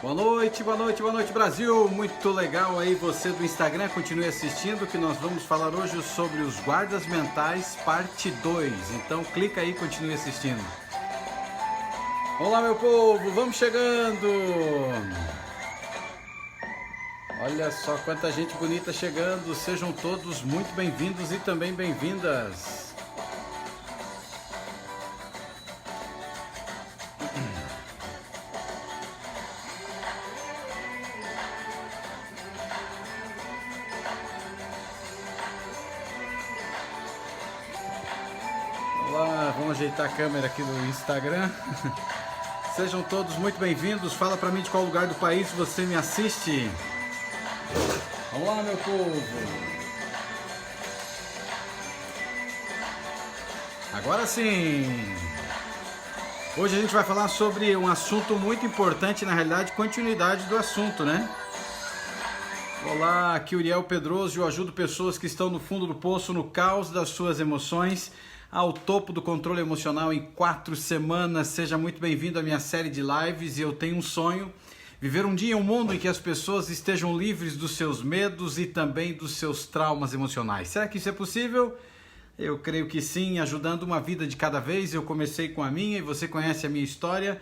Boa noite Brasil, muito legal aí você do Instagram, continue assistindo que nós vamos falar hoje sobre os guardas mentais parte 2, então clica aí e continue assistindo. Olá meu povo, vamos chegando! Olha só quanta gente bonita chegando, sejam todos muito bem-vindos e também bem-vindas. Vamos ajeitar a câmera aqui do Instagram. Sejam todos muito bem-vindos. Fala pra mim de qual lugar do país você me assiste. Olá, meu povo. Agora sim. Hoje a gente vai falar sobre um assunto muito importante, na realidade, continuidade do assunto, né? Olá, aqui Uriel Pedroso, eu ajudo pessoas que estão no fundo do poço, no caos das suas emoções, ao topo do controle emocional em 4 semanas. Seja muito bem-vindo à minha série de lives e eu tenho um sonho, viver um dia em um mundo em que as pessoas estejam livres dos seus medos e também dos seus traumas emocionais. Será que isso é possível? Eu creio que sim, ajudando uma vida de cada vez. Eu comecei com a minha e você conhece a minha história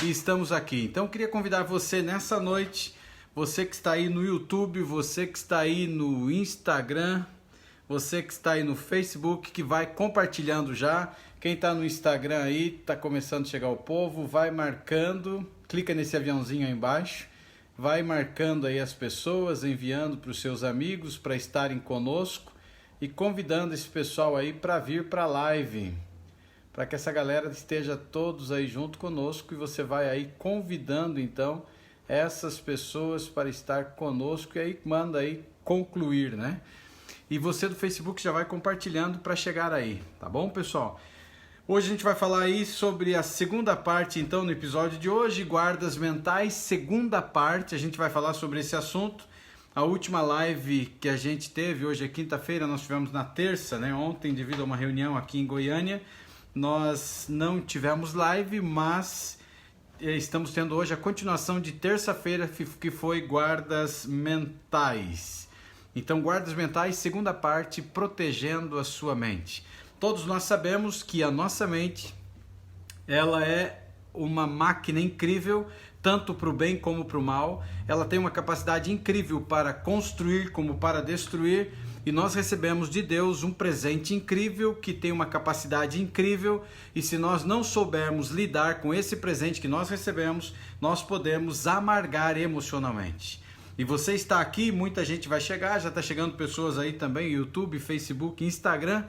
e estamos aqui. Então eu queria convidar você nessa noite, você que está aí no YouTube, você que está aí no Instagram, você que está aí no Facebook, que vai compartilhando já. Quem está no Instagram aí, está começando a chegar o povo, vai marcando, clica nesse aviãozinho aí embaixo, vai marcando aí as pessoas, enviando para os seus amigos para estarem conosco e convidando esse pessoal aí para vir para a live, para que essa galera esteja todos aí junto conosco e você vai aí convidando então essas pessoas para estar conosco e aí manda aí concluir, né? E você do Facebook já vai compartilhando para chegar aí, tá bom, pessoal? Hoje a gente vai falar aí sobre a segunda parte, então, no episódio de hoje, guardas mentais, segunda parte, a gente vai falar sobre esse assunto. A última live que a gente teve, hoje é quinta-feira, nós tivemos na terça, né? Ontem, devido a uma reunião aqui em Goiânia, nós não tivemos live, mas estamos tendo hoje a continuação de terça-feira, que foi guardas mentais. Então, guardas mentais, segunda parte, protegendo a sua mente. Todos nós sabemos que a nossa mente, ela é uma máquina incrível, tanto para o bem como para o mal. Ela tem uma capacidade incrível para construir como para destruir. E nós recebemos de Deus um presente incrível que tem uma capacidade incrível. E se nós não soubermos lidar com esse presente que nós recebemos, nós podemos amargar emocionalmente. E você está aqui, muita gente vai chegar, já está chegando pessoas aí também, YouTube, Facebook, Instagram,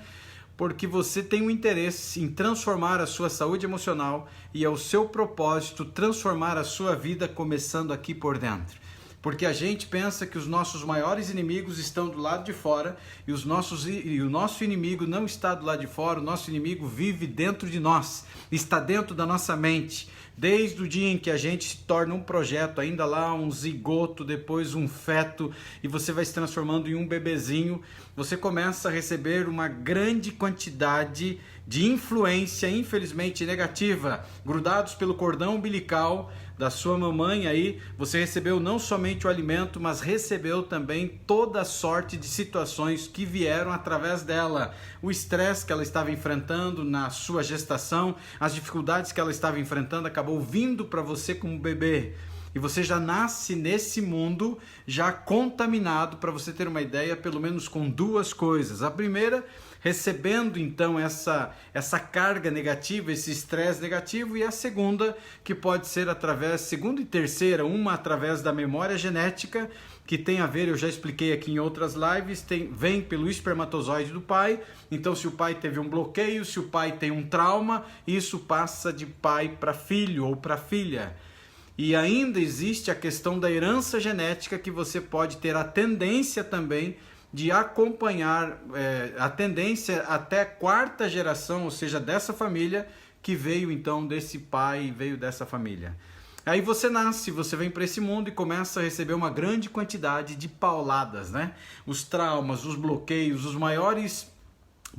porque você tem um interesse em transformar a sua saúde emocional e é o seu propósito transformar a sua vida começando aqui por dentro. Porque a gente pensa que os nossos maiores inimigos estão do lado de fora e o nosso inimigo não está do lado de fora, o nosso inimigo vive dentro de nós, está dentro da nossa mente. Desde o dia em que a gente se torna um projeto, ainda lá um zigoto, depois um feto, e você vai se transformando em um bebezinho, você começa a receber uma grande quantidade de influência, infelizmente negativa, grudados pelo cordão umbilical da sua mamãe aí, você recebeu não somente o alimento, mas recebeu também toda sorte de situações que vieram através dela. O estresse que ela estava enfrentando na sua gestação, as dificuldades que ela estava enfrentando, acabou vindo para você como bebê. E você já nasce nesse mundo já contaminado, para você ter uma ideia, pelo menos com 2 coisas. A primeira, recebendo então essa carga negativa, esse estresse negativo, e a segunda, que pode ser através, segunda e terceira, uma através da memória genética, que tem a ver, eu já expliquei aqui em outras lives, vem pelo espermatozoide do pai. Então se o pai teve um bloqueio, se o pai tem um trauma, isso passa de pai para filho ou para filha. E ainda existe a questão da herança genética, que você pode ter a tendência também de acompanhar, a tendência até a 4ª geração, ou seja, dessa família, que veio então desse pai, veio dessa família. Aí você nasce, você vem para esse mundo e começa a receber uma grande quantidade de pauladas, né? Os traumas, os bloqueios, os maiores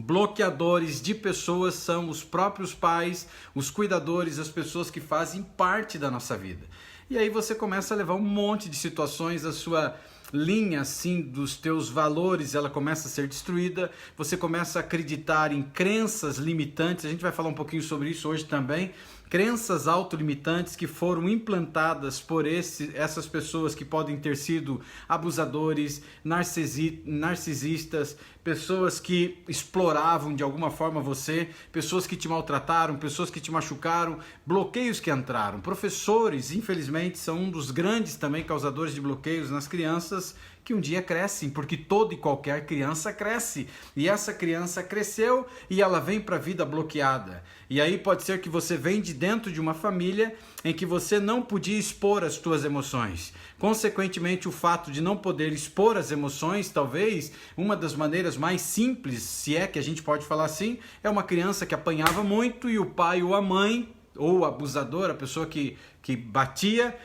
Bloqueadores de pessoas são os próprios pais, os cuidadores, as pessoas que fazem parte da nossa vida. E aí você começa a levar um monte de situações, a sua linha assim dos teus valores, ela começa a ser destruída, você começa a acreditar em crenças limitantes, a gente vai falar um pouquinho sobre isso hoje também, crenças autolimitantes que foram implantadas por essas pessoas que podem ter sido abusadores, narcisistas, pessoas que exploravam de alguma forma você, pessoas que te maltrataram, pessoas que te machucaram, bloqueios que entraram. Professores, infelizmente, são um dos grandes também causadores de bloqueios nas crianças que um dia crescem, porque toda e qualquer criança cresce, e essa criança cresceu e ela vem para a vida bloqueada. E aí pode ser que você vem de dentro de uma família em que você não podia expor as suas emoções. Consequentemente, o fato de não poder expor as emoções, talvez uma das maneiras mais simples, se é que a gente pode falar assim, é uma criança que apanhava muito e o pai ou a mãe, ou o abusador, a pessoa que batia,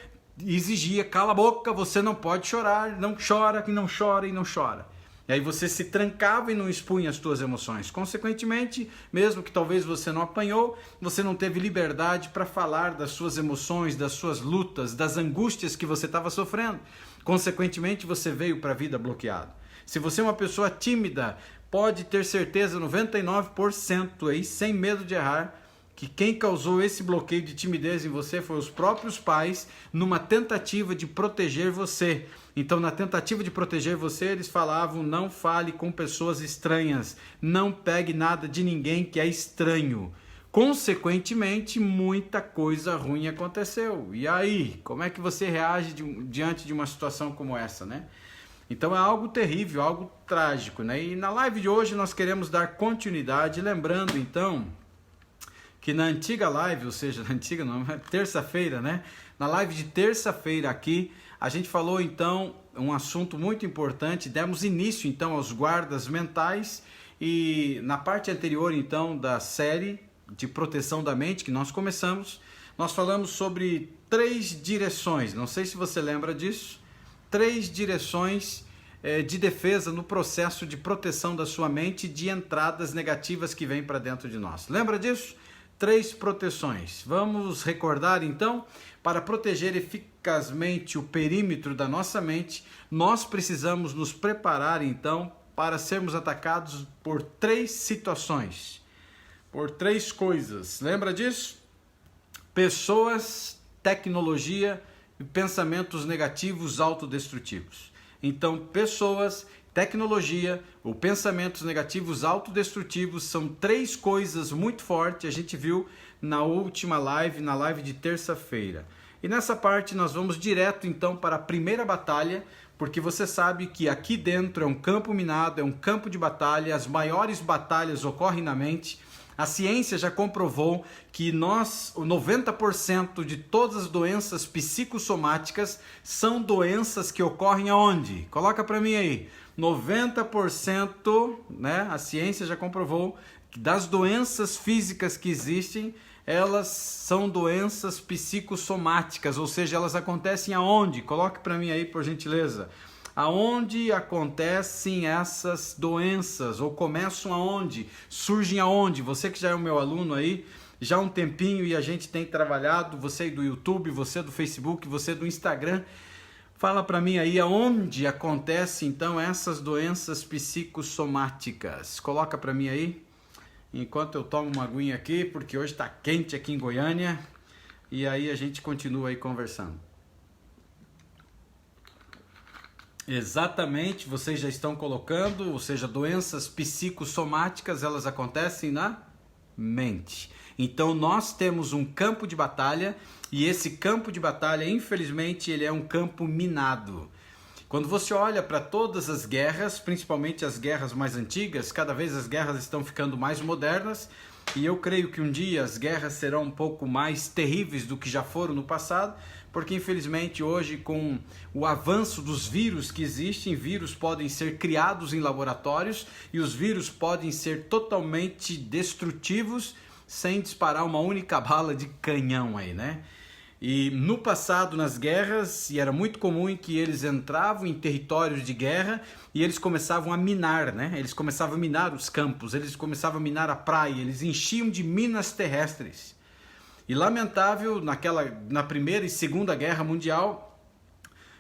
exigia, cala a boca, você não pode chorar, não chora, que não chora e não chora. E aí você se trancava e não expunha as suas emoções. Consequentemente, mesmo que talvez você não apanhou, você não teve liberdade para falar das suas emoções, das suas lutas, das angústias que você estava sofrendo. Consequentemente, você veio para a vida bloqueado. Se você é uma pessoa tímida, pode ter certeza, 99% aí, sem medo de errar, que quem causou esse bloqueio de timidez em você foi os próprios pais, numa tentativa de proteger você. Então, na tentativa de proteger você, eles falavam: não fale com pessoas estranhas, não pegue nada de ninguém que é estranho. Consequentemente, muita coisa ruim aconteceu. E aí, como é que você reage diante de uma situação como essa, né? Então é algo terrível, algo trágico, né? E na live de hoje nós queremos dar continuidade, lembrando então que na antiga live, ou seja, na antiga não, terça-feira, né? Na live de terça-feira aqui, a gente falou então um assunto muito importante, demos início então aos guardas mentais e na parte anterior então da série de proteção da mente que nós começamos, nós falamos sobre 3 direções, não sei se você lembra disso, 3 direções de defesa no processo de proteção da sua mente de entradas negativas que vêm para dentro de nós. Lembra disso? 3 proteções. Vamos recordar então, para proteger eficazmente o perímetro da nossa mente, nós precisamos nos preparar então para sermos atacados por 3 situações, por 3 coisas. Lembra disso? Pessoas, tecnologia e pensamentos negativos autodestrutivos. Então, pessoas, tecnologia ou pensamentos negativos autodestrutivos são 3 coisas muito fortes, a gente viu na última live, na live de terça-feira. E nessa parte nós vamos direto então para a primeira batalha, porque você sabe que aqui dentro é um campo minado, é um campo de batalha, as maiores batalhas ocorrem na mente. A ciência já comprovou que o 90% de todas as doenças psicossomáticas são doenças que ocorrem aonde? Coloca para mim aí. 90%, né? A ciência já comprovou que das doenças físicas que existem, elas são doenças psicossomáticas, ou seja, elas acontecem aonde? Coloque para mim aí, por gentileza. Aonde acontecem essas doenças, ou começam aonde, surgem aonde? Você que já é o meu aluno aí, já há um tempinho e a gente tem trabalhado, você do YouTube, você do Facebook, você do Instagram, fala para mim aí aonde acontecem então essas doenças psicossomáticas. Coloca para mim aí, enquanto eu tomo uma aguinha aqui, porque hoje está quente aqui em Goiânia, e aí a gente continua aí conversando. Exatamente, vocês já estão colocando, ou seja, doenças psicossomáticas, elas acontecem na mente. Então nós temos um campo de batalha e esse campo de batalha, infelizmente, ele é um campo minado. Quando você olha para todas as guerras, principalmente as guerras mais antigas, cada vez as guerras estão ficando mais modernas e eu creio que um dia as guerras serão um pouco mais terríveis do que já foram no passado, porque infelizmente hoje com o avanço dos vírus que existem, vírus podem ser criados em laboratórios e os vírus podem ser totalmente destrutivos sem disparar uma única bala de canhão aí, né? E no passado, nas guerras, e era muito comum em que eles entravam em territórios de guerra e eles começavam a minar, né? Eles começavam a minar os campos, eles começavam a minar a praia, eles enchiam de minas terrestres. E lamentável, na Primeira e Segunda Guerra Mundial,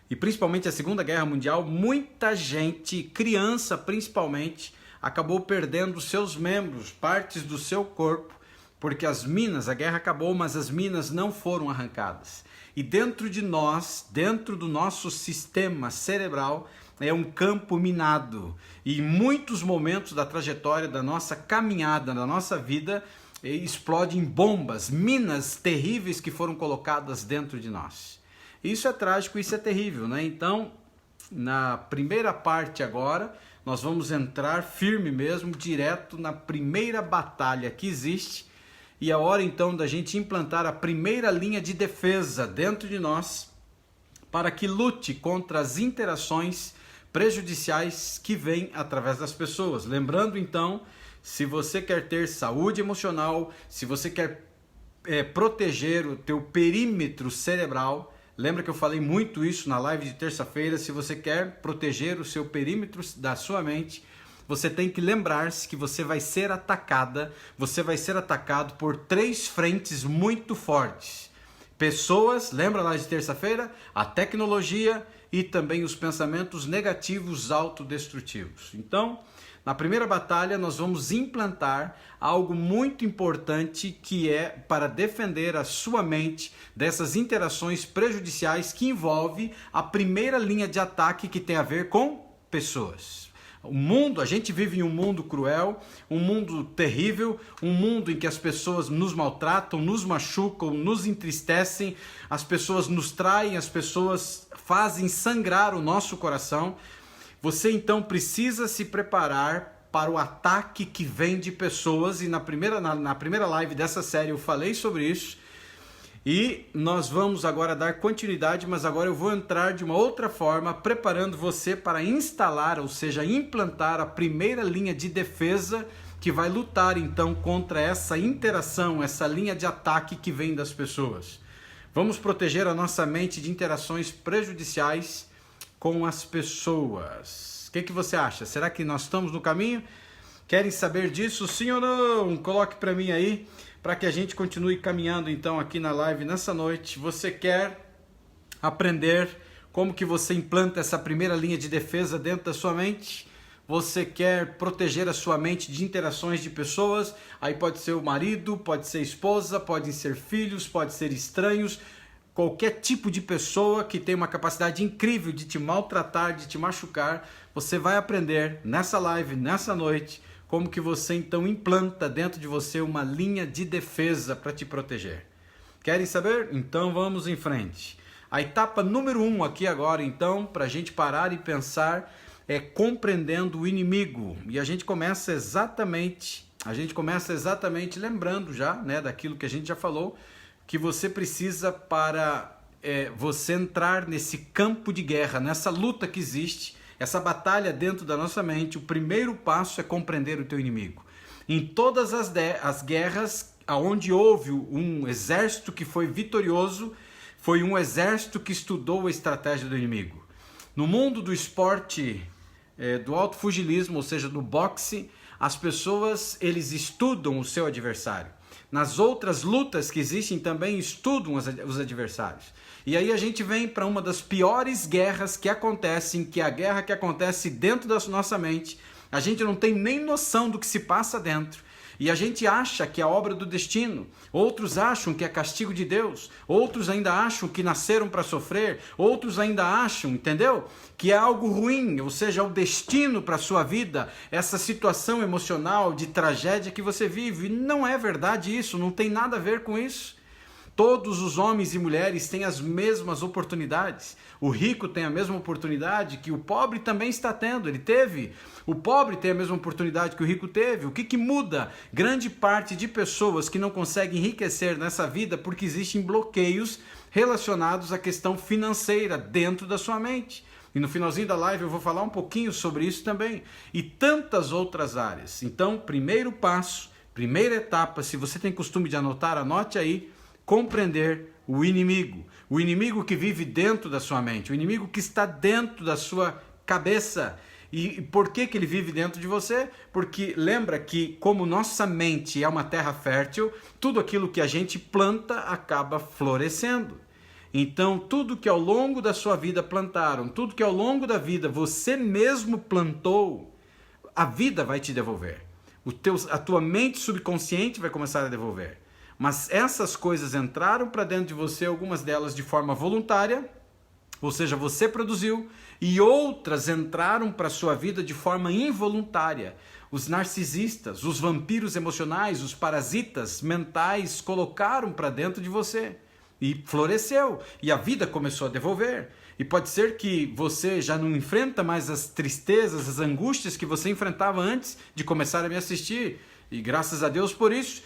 e principalmente a Segunda Guerra Mundial, muita gente, criança principalmente, acabou perdendo seus membros, partes do seu corpo, porque as minas, a guerra acabou, mas as minas não foram arrancadas. E dentro de nós, dentro do nosso sistema cerebral, é um campo minado. E em muitos momentos da trajetória da nossa caminhada, da nossa vida, explodem bombas, minas terríveis que foram colocadas dentro de nós. Isso é trágico, isso é terrível, né? Então, na primeira parte agora, nós vamos entrar firme mesmo, direto na primeira batalha que existe. E é hora então da gente implantar a primeira linha de defesa dentro de nós para que lute contra as interações prejudiciais que vêm através das pessoas. Lembrando então, se você quer ter saúde emocional, se você quer proteger o teu perímetro cerebral, lembra que eu falei muito isso na live de terça-feira, se você quer proteger o seu perímetro da sua mente, você tem que lembrar-se que você vai ser atacado por 3 frentes muito fortes. Pessoas, lembra lá de terça-feira? A tecnologia e também os pensamentos negativos autodestrutivos. Então, na primeira batalha nós vamos implantar algo muito importante que é para defender a sua mente dessas interações prejudiciais que envolve a primeira linha de ataque que tem a ver com pessoas. O mundo, a gente vive em um mundo cruel, um mundo terrível, um mundo em que as pessoas nos maltratam, nos machucam, nos entristecem, as pessoas nos traem, as pessoas fazem sangrar o nosso coração. Você então precisa se preparar para o ataque que vem de pessoas, e na primeira live dessa série eu falei sobre isso. E nós vamos agora dar continuidade, mas agora eu vou entrar de uma outra forma, preparando você para instalar, ou seja, implantar a primeira linha de defesa que vai lutar então contra essa interação, essa linha de ataque que vem das pessoas. Vamos proteger a nossa mente de interações prejudiciais com as pessoas. O que você acha? Será que nós estamos no caminho? Querem saber disso, sim ou não? Coloque para mim aí, para que a gente continue caminhando então aqui na live nessa noite. Você quer aprender como que você implanta essa primeira linha de defesa dentro da sua mente? Você quer proteger a sua mente de interações de pessoas? Aí pode ser o marido, pode ser a esposa, podem ser filhos, pode ser estranhos, qualquer tipo de pessoa que tem uma capacidade incrível de te maltratar, de te machucar. Você vai aprender nessa live, nessa noite, como que você então implanta dentro de você uma linha de defesa para te proteger. Querem saber? Então vamos em frente. A etapa número 1 aqui agora então, para a gente parar e pensar, é compreendendo o inimigo. E a gente começa exatamente lembrando já, né, daquilo que a gente já falou, que você precisa para você entrar nesse campo de guerra, nessa luta que existe, essa batalha dentro da nossa mente. O primeiro passo é compreender o teu inimigo. Em todas as guerras onde houve um exército que foi vitorioso, foi um exército que estudou a estratégia do inimigo. No mundo do esporte, do autofugilismo, ou seja, do boxe, as pessoas, eles estudam o seu adversário. Nas outras lutas que existem também estudam os adversários. E aí a gente vem para uma das piores guerras que acontecem, que é a guerra que acontece dentro da nossa mente. A gente não tem nem noção do que se passa dentro. E a gente acha que é obra do destino, outros acham que é castigo de Deus, outros ainda acham que nasceram para sofrer, outros ainda acham, entendeu? Que é algo ruim, ou seja, o destino para a sua vida, essa situação emocional de tragédia que você vive. E não é verdade isso, não tem nada a ver com isso. Todos os homens e mulheres têm as mesmas oportunidades. O rico tem a mesma oportunidade que o pobre também está tendo. Ele teve. O pobre tem a mesma oportunidade que o rico teve. O que muda? Grande parte de pessoas que não conseguem enriquecer nessa vida porque existem bloqueios relacionados à questão financeira dentro da sua mente. E no finalzinho da live eu vou falar um pouquinho sobre isso também. E tantas outras áreas. Então, primeiro passo, primeira etapa, se você tem costume de anotar, anote aí. compreender o inimigo que vive dentro da sua mente, o inimigo que está dentro da sua cabeça. E por que ele vive dentro de você? Porque lembra que como nossa mente é uma terra fértil, tudo aquilo que a gente planta acaba florescendo. Então, tudo que ao longo da sua vida plantaram, tudo que ao longo da vida você mesmo plantou, a vida vai te devolver. A tua mente subconsciente vai começar a devolver. Mas essas coisas entraram para dentro de você, algumas delas de forma voluntária, ou seja, você produziu, e outras entraram para a sua vida de forma involuntária. Os narcisistas, os vampiros emocionais, os parasitas mentais colocaram para dentro de você. E floresceu, e a vida começou a devolver. E pode ser que você já não enfrenta mais as tristezas, as angústias que você enfrentava antes de começar a me assistir. E graças a Deus por isso.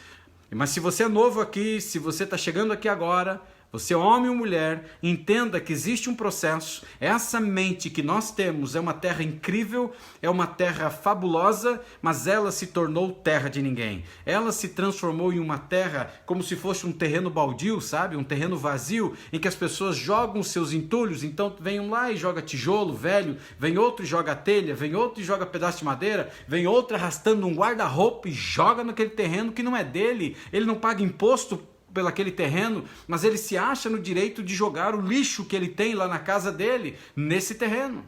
Mas se você é novo aqui, se você está chegando aqui agora, você é homem ou mulher, entenda que existe um processo. Essa mente que nós temos é uma terra incrível, é uma terra fabulosa, mas ela se tornou terra de ninguém. Ela se transformou em uma terra como se fosse um terreno baldio, sabe? Um terreno vazio, em que as pessoas jogam seus entulhos. Então vem um lá e joga tijolo velho, vem outro e joga telha, vem outro e joga pedaço de madeira, vem outro arrastando um guarda-roupa e joga naquele terreno que não é dele. Ele não paga imposto pelo aquele terreno, mas ele se acha no direito de jogar o lixo que ele tem lá na casa dele, nesse terreno.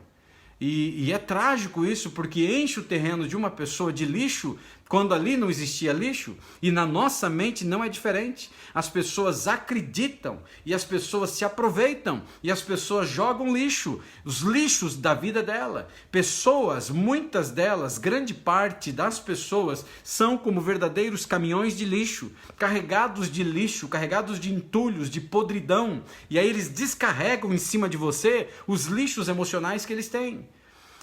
E é trágico isso, porque enche o terreno de uma pessoa de lixo, quando ali não existia lixo, e na nossa mente não é diferente. As pessoas acreditam, e as pessoas se aproveitam, e as pessoas jogam lixo, os lixos da vida dela. Pessoas, muitas delas, grande parte das pessoas, são como verdadeiros caminhões de lixo, carregados de entulhos, de podridão, e aí eles descarregam em cima de você os lixos emocionais que eles têm.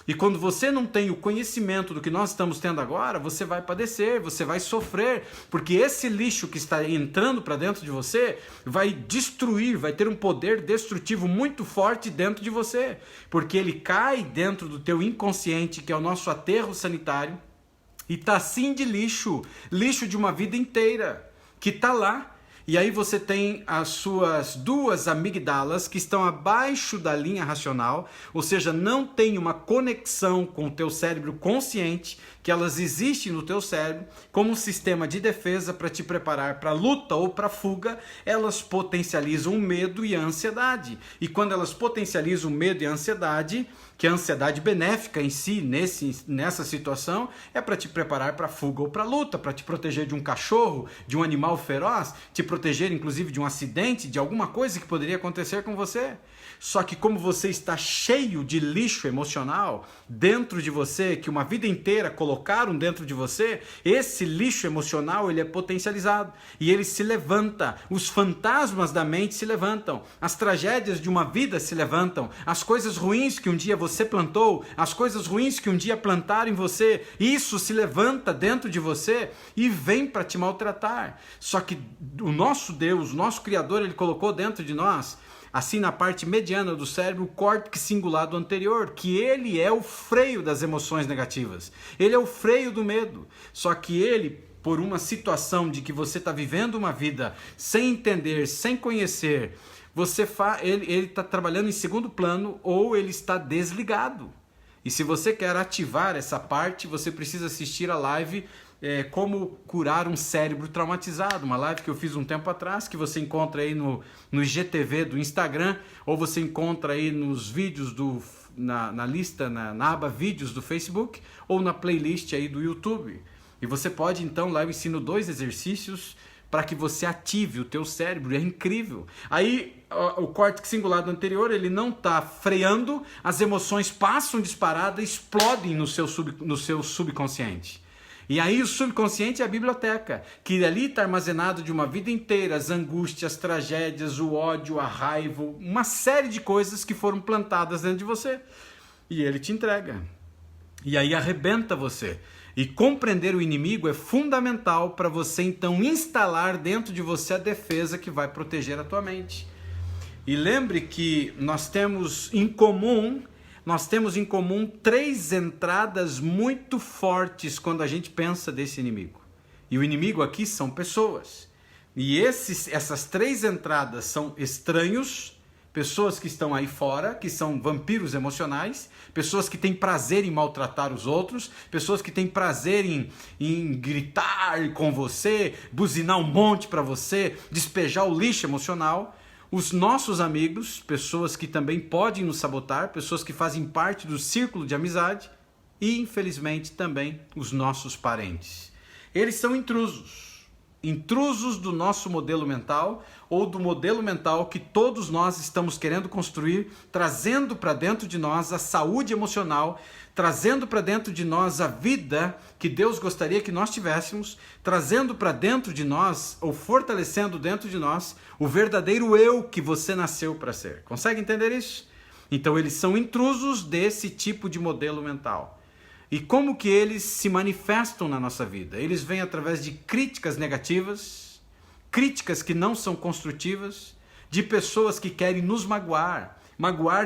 E quando você não tem o conhecimento do que nós estamos tendo agora, você vai padecer, você vai sofrer, porque esse lixo que está entrando para dentro de você vai destruir, vai ter um poder destrutivo muito forte dentro de você, porque ele cai dentro do teu inconsciente, que é o nosso aterro sanitário, e está assim de lixo, lixo de uma vida inteira, que está lá. E aí você tem as suas duas amigdalas que estão abaixo da linha racional, ou seja, não tem uma conexão com o teu cérebro consciente, que elas existem no teu cérebro como um sistema de defesa para te preparar para a luta ou para a fuga. Elas potencializam o medo e a ansiedade. E quando elas potencializam o medo e a ansiedade, que a ansiedade benéfica em si, nessa situação, é para te preparar para a fuga ou para a luta, para te proteger de um cachorro, de um animal feroz, te proteger inclusive de um acidente, de alguma coisa que poderia acontecer com você. Só que como você está cheio de lixo emocional dentro de você, que uma vida inteira colocaram dentro de você, esse lixo emocional ele é potencializado e ele se levanta, os fantasmas da mente se levantam, as tragédias de uma vida se levantam, as coisas ruins que um dia você plantou, as coisas ruins que um dia plantaram em você, isso se levanta dentro de você e vem para te maltratar. Só que o nosso Deus, o nosso Criador, ele colocou dentro de nós, assim na parte mediana do cérebro, o córtex cingulado anterior, que ele é o freio das emoções negativas. Ele é o freio do medo. Só que ele, por uma situação de que você está vivendo uma vida sem entender, sem conhecer, ele está trabalhando em segundo plano ou ele está desligado. E se você quer ativar essa parte, você precisa assistir a live Como Curar um Cérebro Traumatizado, uma live que eu fiz um tempo atrás, que você encontra aí no IGTV do Instagram, ou você encontra aí nos vídeos na lista, na aba vídeos do Facebook, ou na playlist aí do YouTube. E você pode então, lá eu ensino 2 exercícios para que você ative o teu cérebro, é incrível. Aí o córtex cingulado anterior, ele não está freando, as emoções passam disparada, explodem no seu subconsciente. E aí o subconsciente é a biblioteca, que ali está armazenado de uma vida inteira, as angústias, as tragédias, o ódio, a raiva, uma série de coisas que foram plantadas dentro de você. E ele te entrega. E aí arrebenta você. E compreender o inimigo é fundamental para você então instalar dentro de você a defesa que vai proteger a tua mente. E lembre que nós temos em comum 3 entradas muito fortes quando a gente pensa desse inimigo. E o inimigo aqui são pessoas. E essas 3 entradas são estranhos, pessoas que estão aí fora, que são vampiros emocionais, pessoas que têm prazer em maltratar os outros, pessoas que têm prazer em gritar com você, buzinar um monte para você, despejar o lixo emocional. Os nossos amigos, pessoas que também podem nos sabotar, pessoas que fazem parte do círculo de amizade e, infelizmente, também os nossos parentes. Eles são intrusos do nosso modelo mental ou do modelo mental que todos nós estamos querendo construir, trazendo para dentro de nós a saúde emocional, trazendo para dentro de nós a vida que Deus gostaria que nós tivéssemos, trazendo para dentro de nós, ou fortalecendo dentro de nós, o verdadeiro eu que você nasceu para ser. Consegue entender isso? Então eles são intrusos desse tipo de modelo mental. E como que eles se manifestam na nossa vida? Eles vêm através de críticas negativas, críticas que não são construtivas, de pessoas que querem nos magoar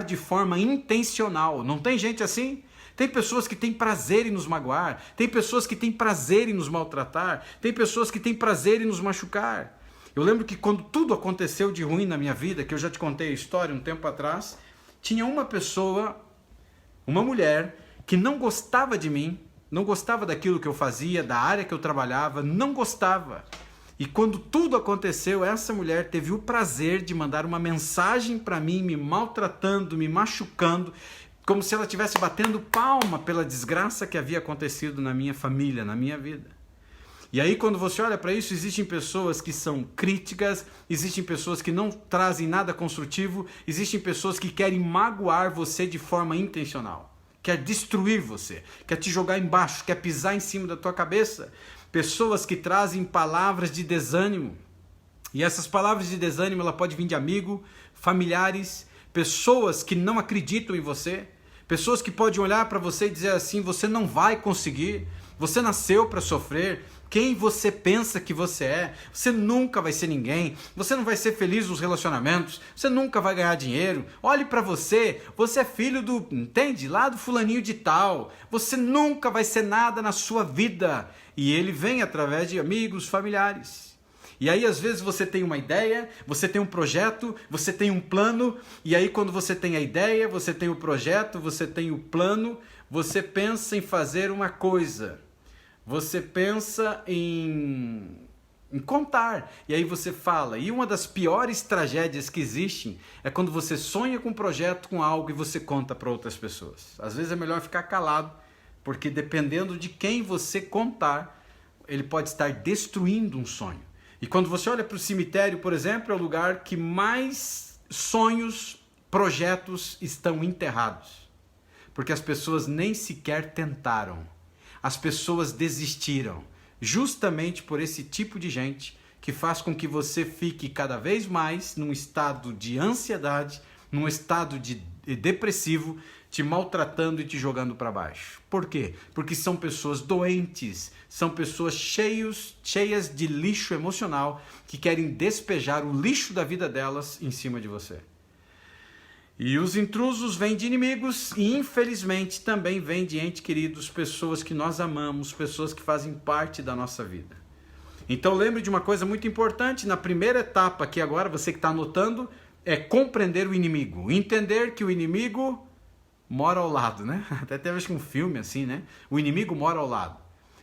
de forma intencional. Não tem gente assim? Tem pessoas que têm prazer em nos magoar, tem pessoas que têm prazer em nos maltratar, tem pessoas que têm prazer em nos machucar. Eu lembro que quando tudo aconteceu de ruim na minha vida, que eu já te contei a história um tempo atrás, tinha uma pessoa, uma mulher, que não gostava de mim, não gostava daquilo que eu fazia, da área que eu trabalhava, não gostava. E quando tudo aconteceu, essa mulher teve o prazer de mandar uma mensagem para mim, me maltratando, me machucando, como se ela estivesse batendo palma pela desgraça que havia acontecido na minha família, na minha vida. E aí quando você olha para isso, existem pessoas que são críticas, existem pessoas que não trazem nada construtivo, existem pessoas que querem magoar você de forma intencional. Quer destruir você, quer te jogar embaixo, quer pisar em cima da tua cabeça. Pessoas que trazem palavras de desânimo. E essas palavras de desânimo, ela pode vir de amigo, familiares, pessoas que não acreditam em você, pessoas que podem olhar para você e dizer assim, você não vai conseguir, você nasceu para sofrer, quem você pensa que você é, você nunca vai ser ninguém, você não vai ser feliz nos relacionamentos, você nunca vai ganhar dinheiro, olhe para você, você é filho do, entende? Lá do fulaninho de tal, você nunca vai ser nada na sua vida. E ele vem através de amigos, familiares. E aí às vezes você tem uma ideia, você tem um projeto, você tem um plano, e aí quando você tem a ideia, você tem o projeto, você tem o plano, você pensa em fazer uma coisa. Você pensa em contar, e aí você fala. E uma das piores tragédias que existem é quando você sonha com um projeto, com algo, e você conta para outras pessoas. Às vezes é melhor ficar calado, porque dependendo de quem você contar, ele pode estar destruindo um sonho. E quando você olha para o cemitério, por exemplo, é o lugar que mais sonhos, projetos estão enterrados. Porque as pessoas nem sequer tentaram. As pessoas desistiram, justamente por esse tipo de gente que faz com que você fique cada vez mais num estado de ansiedade, num estado de depressivo, te maltratando e te jogando para baixo. Por quê? Porque são pessoas doentes, são pessoas cheias de lixo emocional que querem despejar o lixo da vida delas em cima de você. E os intrusos vêm de inimigos e, infelizmente, também vêm de entes queridos, pessoas que nós amamos, pessoas que fazem parte da nossa vida. Então lembre de uma coisa muito importante, na primeira etapa aqui agora, você que está anotando, é compreender o inimigo. Entender que o inimigo mora ao lado, né? Até teve um filme assim, né? O inimigo mora ao lado.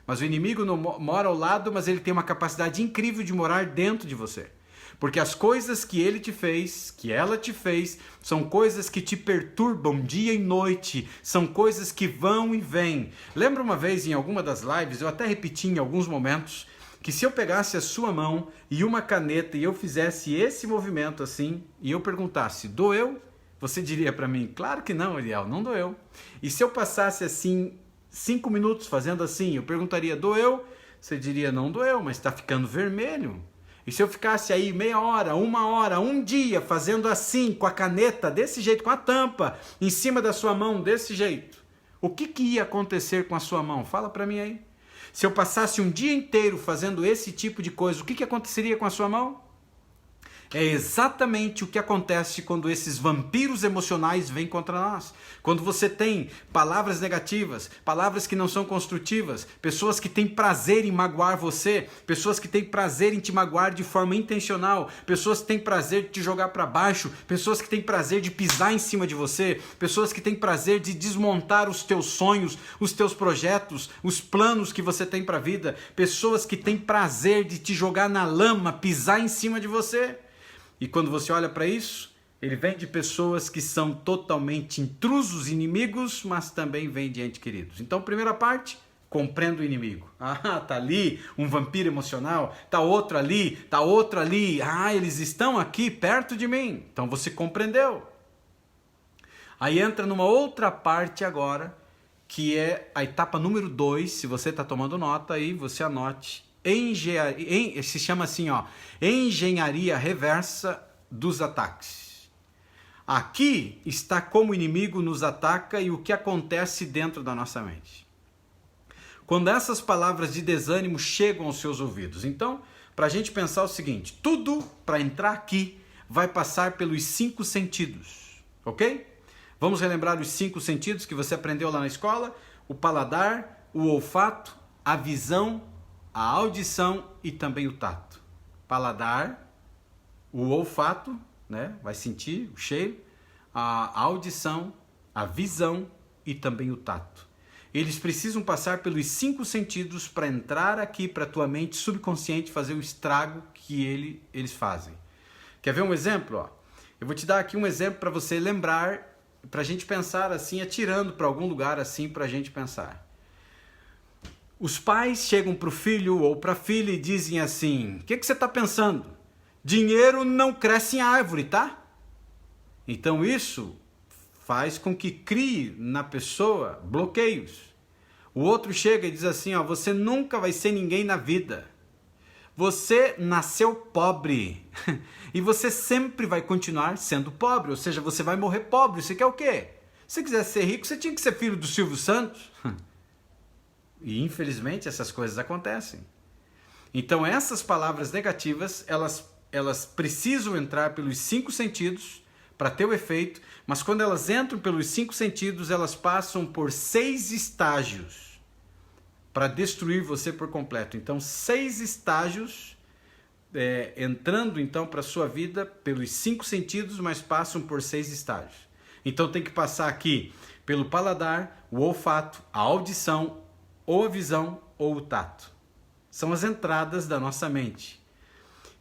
Mas o inimigo não mora ao lado, mas ele tem uma capacidade incrível de morar dentro de você. Porque as coisas que ele te fez, que ela te fez, são coisas que te perturbam dia e noite, são coisas que vão e vêm. Lembra uma vez em alguma das lives, eu até repeti em alguns momentos, que se eu pegasse a sua mão e uma caneta e eu fizesse esse movimento assim, e eu perguntasse, doeu? Você diria para mim, claro que não, Eliel, não doeu. E se eu passasse assim 5 minutos fazendo assim, eu perguntaria, doeu? Você diria, não doeu, mas está ficando vermelho. E se eu ficasse aí meia hora, 1 hora, 1 dia fazendo assim, com a caneta desse jeito, com a tampa, em cima da sua mão desse jeito, o que ia acontecer com a sua mão? Fala para mim aí. Se eu passasse um dia inteiro fazendo esse tipo de coisa, o que aconteceria com a sua mão? É exatamente o que acontece quando esses vampiros emocionais vêm contra nós. Quando você tem palavras negativas, palavras que não são construtivas, pessoas que têm prazer em magoar você, pessoas que têm prazer em te magoar de forma intencional, pessoas que têm prazer de te jogar para baixo, pessoas que têm prazer de pisar em cima de você, pessoas que têm prazer de desmontar os teus sonhos, os teus projetos, os planos que você tem para a vida, pessoas que têm prazer de te jogar na lama, pisar em cima de você. E quando você olha para isso, ele vem de pessoas que são totalmente intrusos, inimigos, mas também vem de entes queridos. Então, primeira parte, compreenda o inimigo. Ah, tá ali um vampiro emocional, tá outro ali, tá outro ali. Ah, eles estão aqui perto de mim. Então você compreendeu. Aí entra numa outra parte agora, que é a etapa número 2. Se você está tomando nota aí, você anote. Se chama assim, ó, engenharia reversa dos ataques. Aqui está como o inimigo nos ataca e o que acontece dentro da nossa mente. Quando essas palavras de desânimo chegam aos seus ouvidos. Então, para a gente pensar o seguinte, tudo para entrar aqui vai passar pelos 5 sentidos, ok? Vamos relembrar os 5 sentidos que você aprendeu lá na escola? O paladar, o olfato, a visão, a audição e também o tato. Paladar, o olfato, né? Vai sentir o cheiro, a audição, a visão e também o tato. Eles precisam passar pelos 5 sentidos para entrar aqui para a tua mente subconsciente fazer o estrago que eles fazem. Quer ver um exemplo? Ó? Eu vou te dar aqui um exemplo para você lembrar, para a gente pensar assim, atirando para algum lugar assim para a gente pensar. Os pais chegam para o filho ou para a filha e dizem assim, o que você está pensando? Dinheiro não cresce em árvore, tá? Então isso faz com que crie na pessoa bloqueios. O outro chega e diz assim, ó, você nunca vai ser ninguém na vida. Você nasceu pobre e você sempre vai continuar sendo pobre, ou seja, você vai morrer pobre. Você quer o quê? Se você quiser ser rico, você tinha que ser filho do Silvio Santos. E infelizmente essas coisas acontecem. Então essas palavras negativas, elas precisam entrar pelos 5 sentidos para ter o efeito, mas quando elas entram pelos 5 sentidos, elas passam por 6 estágios para destruir você por completo. Então 6 estágios entrando então para a sua vida pelos 5 sentidos, mas passam por 6 estágios. Então tem que passar aqui pelo paladar, o olfato, a audição, ou a visão ou o tato. São as entradas da nossa mente.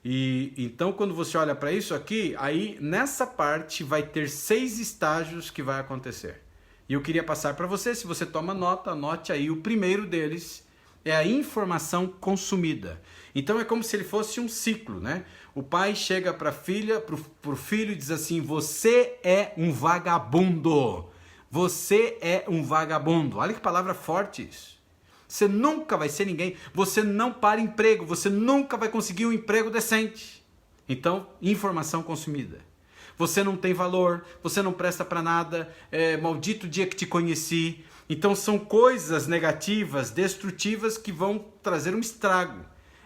E então quando você olha para isso aqui, aí nessa parte vai ter 6 estágios que vai acontecer. E eu queria passar para você, se você toma nota, anote aí. O primeiro deles é a informação consumida. Então é como se ele fosse um ciclo, né? O pai chega para a filha, para o filho e diz assim, você é um vagabundo. Você é um vagabundo. Olha que palavra forte isso. Você nunca vai ser ninguém, você não para emprego, você nunca vai conseguir um emprego decente. Então, informação consumida. Você não tem valor, você não presta para nada, maldito dia que te conheci. Então são coisas negativas, destrutivas que vão trazer um estrago.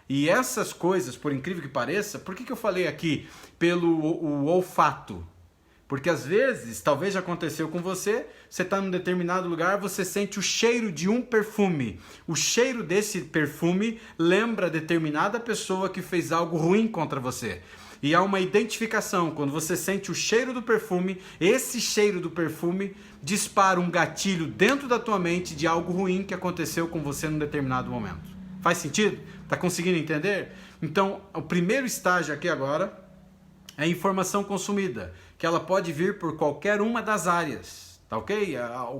E essas coisas, por incrível que pareça, por que eu falei aqui o olfato? Porque às vezes, talvez já aconteceu com você, você está num determinado lugar, você sente o cheiro de um perfume. O cheiro desse perfume lembra determinada pessoa que fez algo ruim contra você. E há uma identificação, quando você sente o cheiro do perfume, esse cheiro do perfume dispara um gatilho dentro da tua mente de algo ruim que aconteceu com você num determinado momento. Faz sentido? Está conseguindo entender? Então, o primeiro estágio aqui agora é a informação consumida, que ela pode vir por qualquer uma das áreas, tá ok?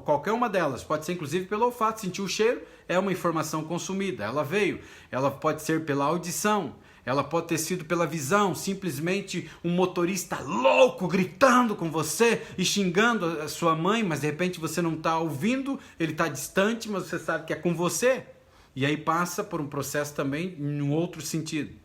Qualquer uma delas, pode ser inclusive pelo olfato, sentir o cheiro é uma informação consumida, ela veio, ela pode ser pela audição, ela pode ter sido pela visão, simplesmente um motorista louco gritando com você e xingando a sua mãe, mas de repente você não está ouvindo, ele está distante, mas você sabe que é com você, e aí passa por um processo também em um outro sentido.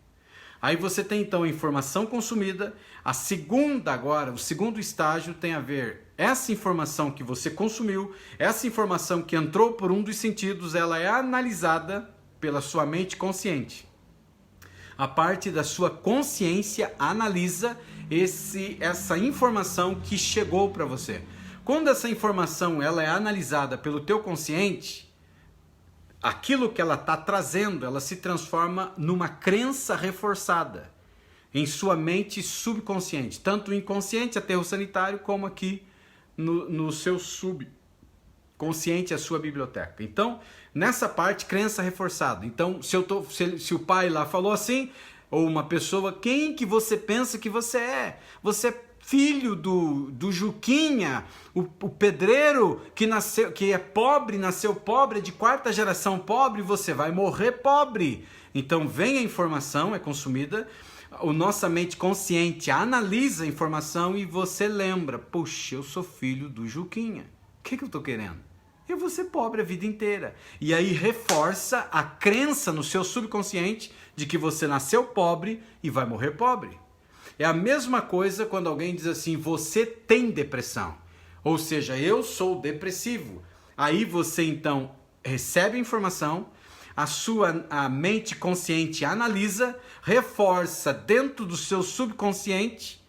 Aí você tem então a informação consumida, o segundo estágio tem a ver, essa informação que você consumiu, essa informação que entrou por um dos sentidos, ela é analisada pela sua mente consciente. A parte da sua consciência analisa essa informação que chegou para você. Quando essa informação ela é analisada pelo teu consciente, aquilo que ela está trazendo, ela se transforma numa crença reforçada em sua mente subconsciente, tanto o inconsciente, aterro sanitário, como aqui no seu subconsciente, a sua biblioteca. Então, nessa parte, crença reforçada. Então, se o pai lá falou assim, ou uma pessoa, quem que você pensa que você é? Você é filho do Juquinha, o pedreiro que é pobre, nasceu pobre, é de quarta geração pobre, você vai morrer pobre. Então vem a informação, é consumida, a nossa mente consciente analisa a informação e você lembra, puxa, eu sou filho do Juquinha, o que eu estou querendo? Eu vou ser pobre a vida inteira. E aí reforça a crença no seu subconsciente de que você nasceu pobre e vai morrer pobre. É a mesma coisa quando alguém diz assim, você tem depressão. Ou seja, eu sou depressivo. Aí você então recebe a informação, a mente consciente analisa, reforça dentro do seu subconsciente,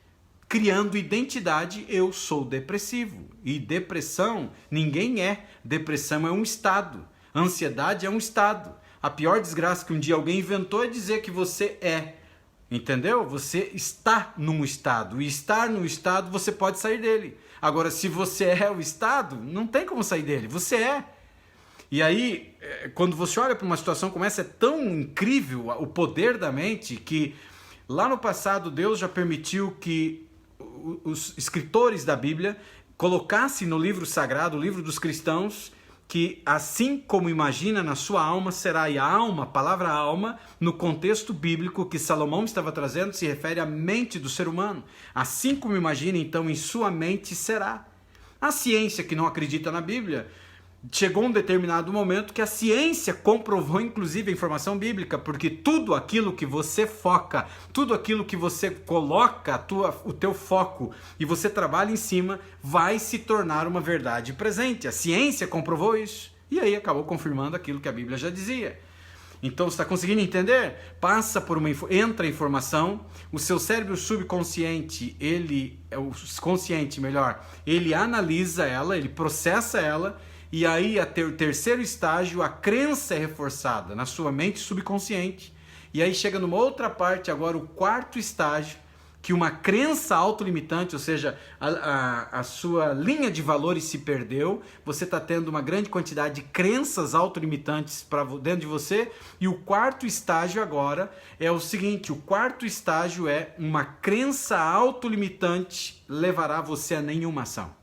criando identidade, eu sou depressivo. E depressão, ninguém é. Depressão é um estado. Ansiedade é um estado. A pior desgraça que um dia alguém inventou é dizer que você é. Entendeu? Você está num estado. E estar num estado, você pode sair dele. Agora, se você é o estado, não tem como sair dele. Você é. E aí, quando você olha para uma situação como essa, é tão incrível o poder da mente que lá no passado Deus já permitiu que os escritores da Bíblia colocassem no livro sagrado, o livro dos cristãos, que assim como imagina na sua alma será, e a alma, a palavra alma, no contexto bíblico que Salomão estava trazendo, se refere à mente do ser humano. Assim como imagina, então, em sua mente será. A ciência que não acredita na Bíblia, chegou um determinado momento que a ciência comprovou inclusive a informação bíblica, porque tudo aquilo que você foca, tudo aquilo que você coloca o teu foco e você trabalha em cima, vai se tornar uma verdade presente. A ciência comprovou isso e aí acabou confirmando aquilo que a Bíblia já dizia. Então, você está conseguindo entender? Entra a informação, o seu cérebro subconsciente, ele analisa ela, ele processa ela. E aí, o terceiro estágio, a crença é reforçada na sua mente subconsciente. E aí chega numa outra parte, agora o quarto estágio, que uma crença autolimitante, ou seja, a sua linha de valores se perdeu, você está tendo uma grande quantidade de crenças autolimitantes dentro de você. E o quarto estágio agora é o seguinte, o quarto estágio é uma crença autolimitante levará você a nenhuma ação.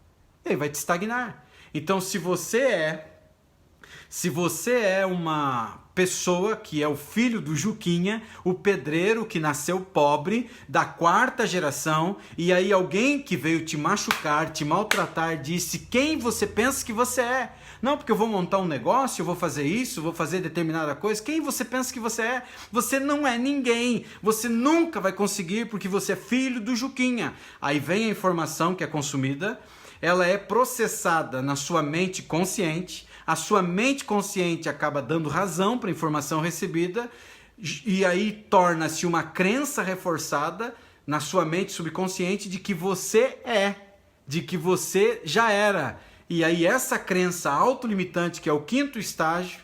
E aí vai te estagnar. Então, se você é uma pessoa que é o filho do Juquinha, o pedreiro que nasceu pobre, da quarta geração, e aí alguém que veio te machucar, te maltratar, disse quem você pensa que você é. Não, porque eu vou montar um negócio, eu vou fazer isso, vou fazer determinada coisa. Quem você pensa que você é? Você não é ninguém. Você nunca vai conseguir porque você é filho do Juquinha. Aí vem a informação que é consumida, ela é processada na sua mente consciente, a sua mente consciente acaba dando razão para a informação recebida e aí torna-se uma crença reforçada na sua mente subconsciente de que você de que você já era. E aí essa crença autolimitante, que é o quinto estágio,